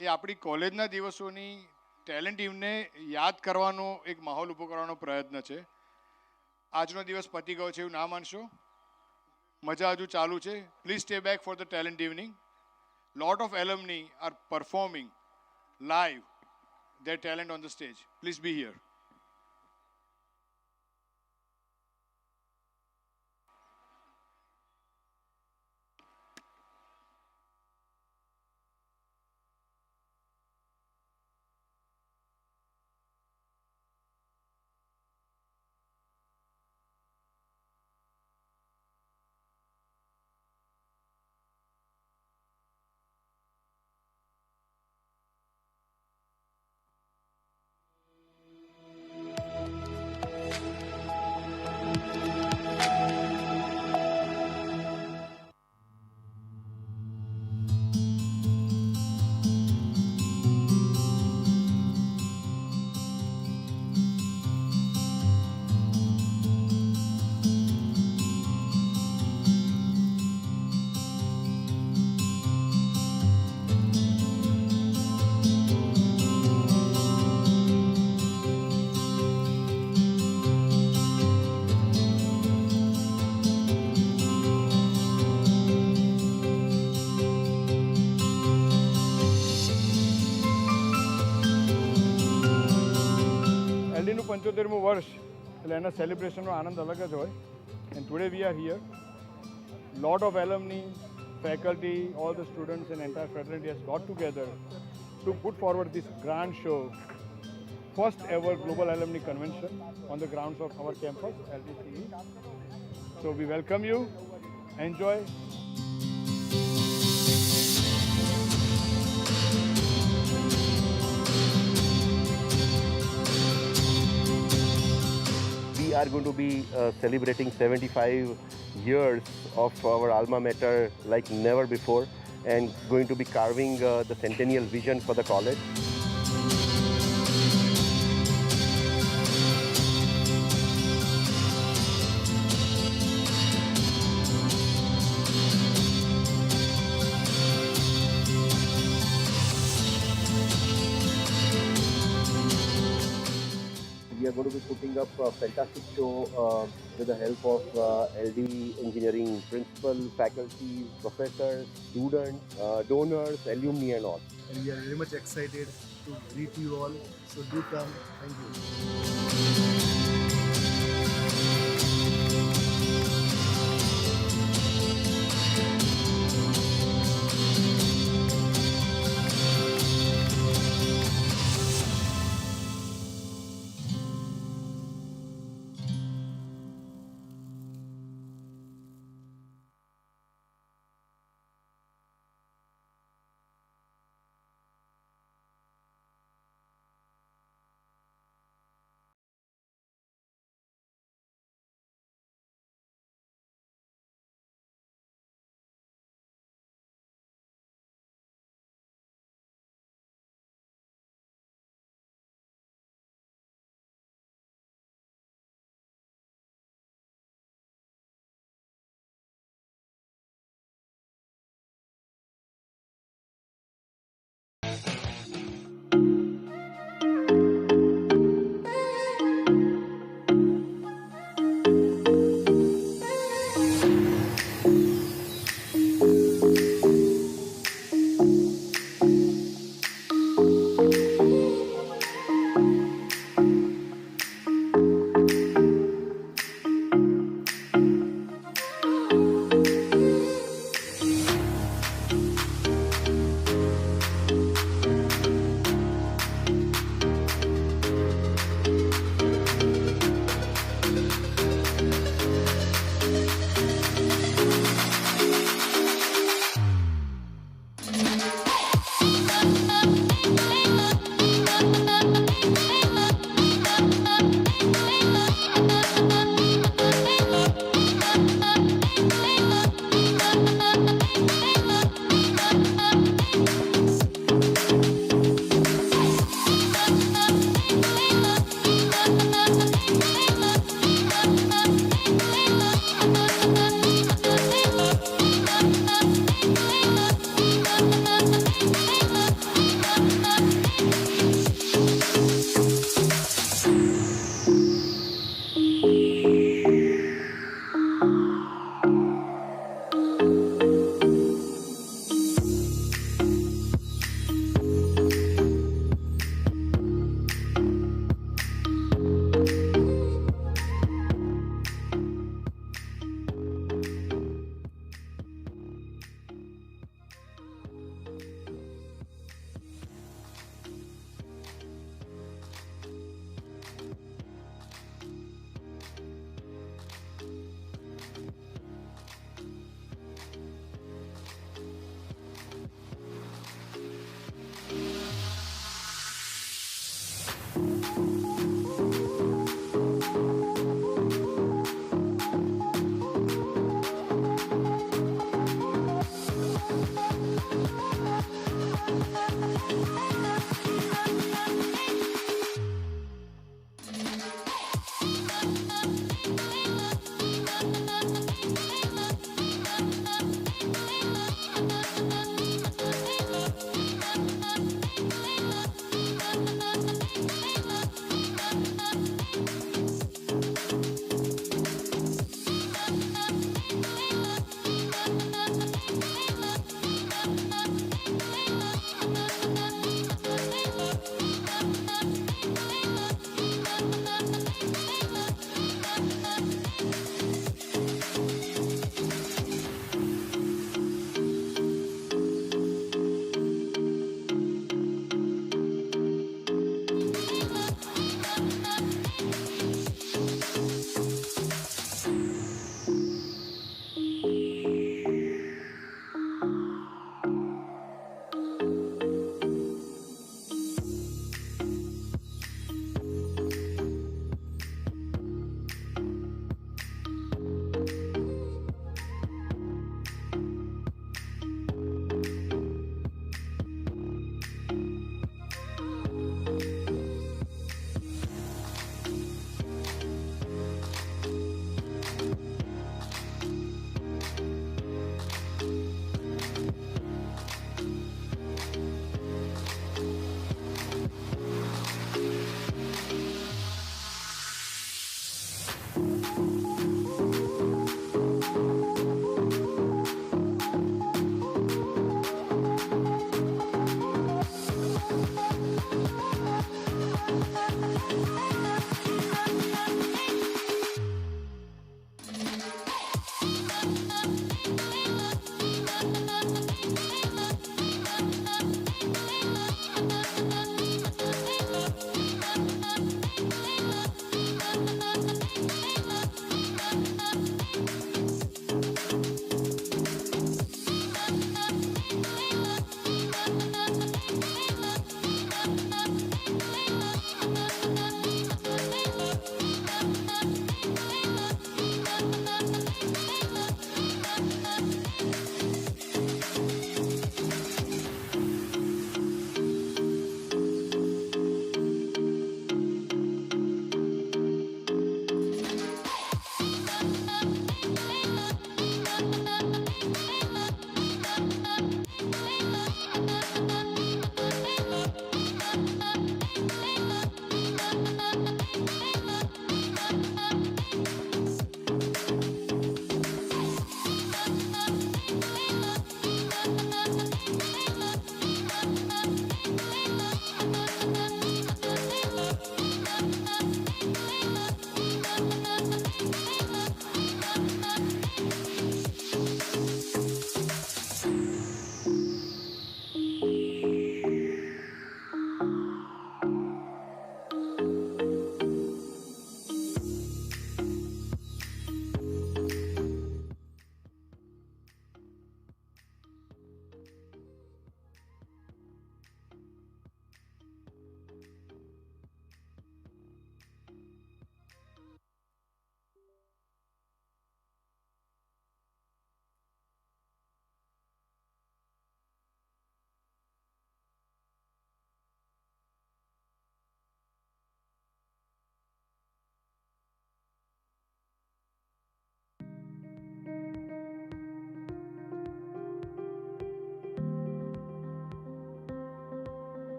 એ આપણી કોલેજના દિવસોની talent ઇવને યાદ કરવાનો એક માહોલ ઊભો કરવાનો પ્રયત્ન છે. આજનો દિવસ પતી ગયો છે એવું ના માનશો, મજા હજુ ચાલુ છે. Please stay back for the talent evening. Lot of alumni are performing live their talent on the stage. Please be here. એલડીનું 75મું વર્ષ એટલે એના સેલિબ્રેશનનો આનંદ અલગ જ હોય. And today we are here. Lot of alumni, faculty, all the students and entire fraternity has got together to put forward this grand show, first ever Global Alumni Convention on the grounds of our campus, LDCE. So we welcome you, enjoy. We are going to be celebrating 75 years of our Alma Mater like never before, and going to be carving the centennial vision for the college. We are going to be putting up a fantastic show with the help of LD engineering principal, faculty, professors, students, donors, alumni and all. And we are very much excited to greet you all. So do come. Thank you.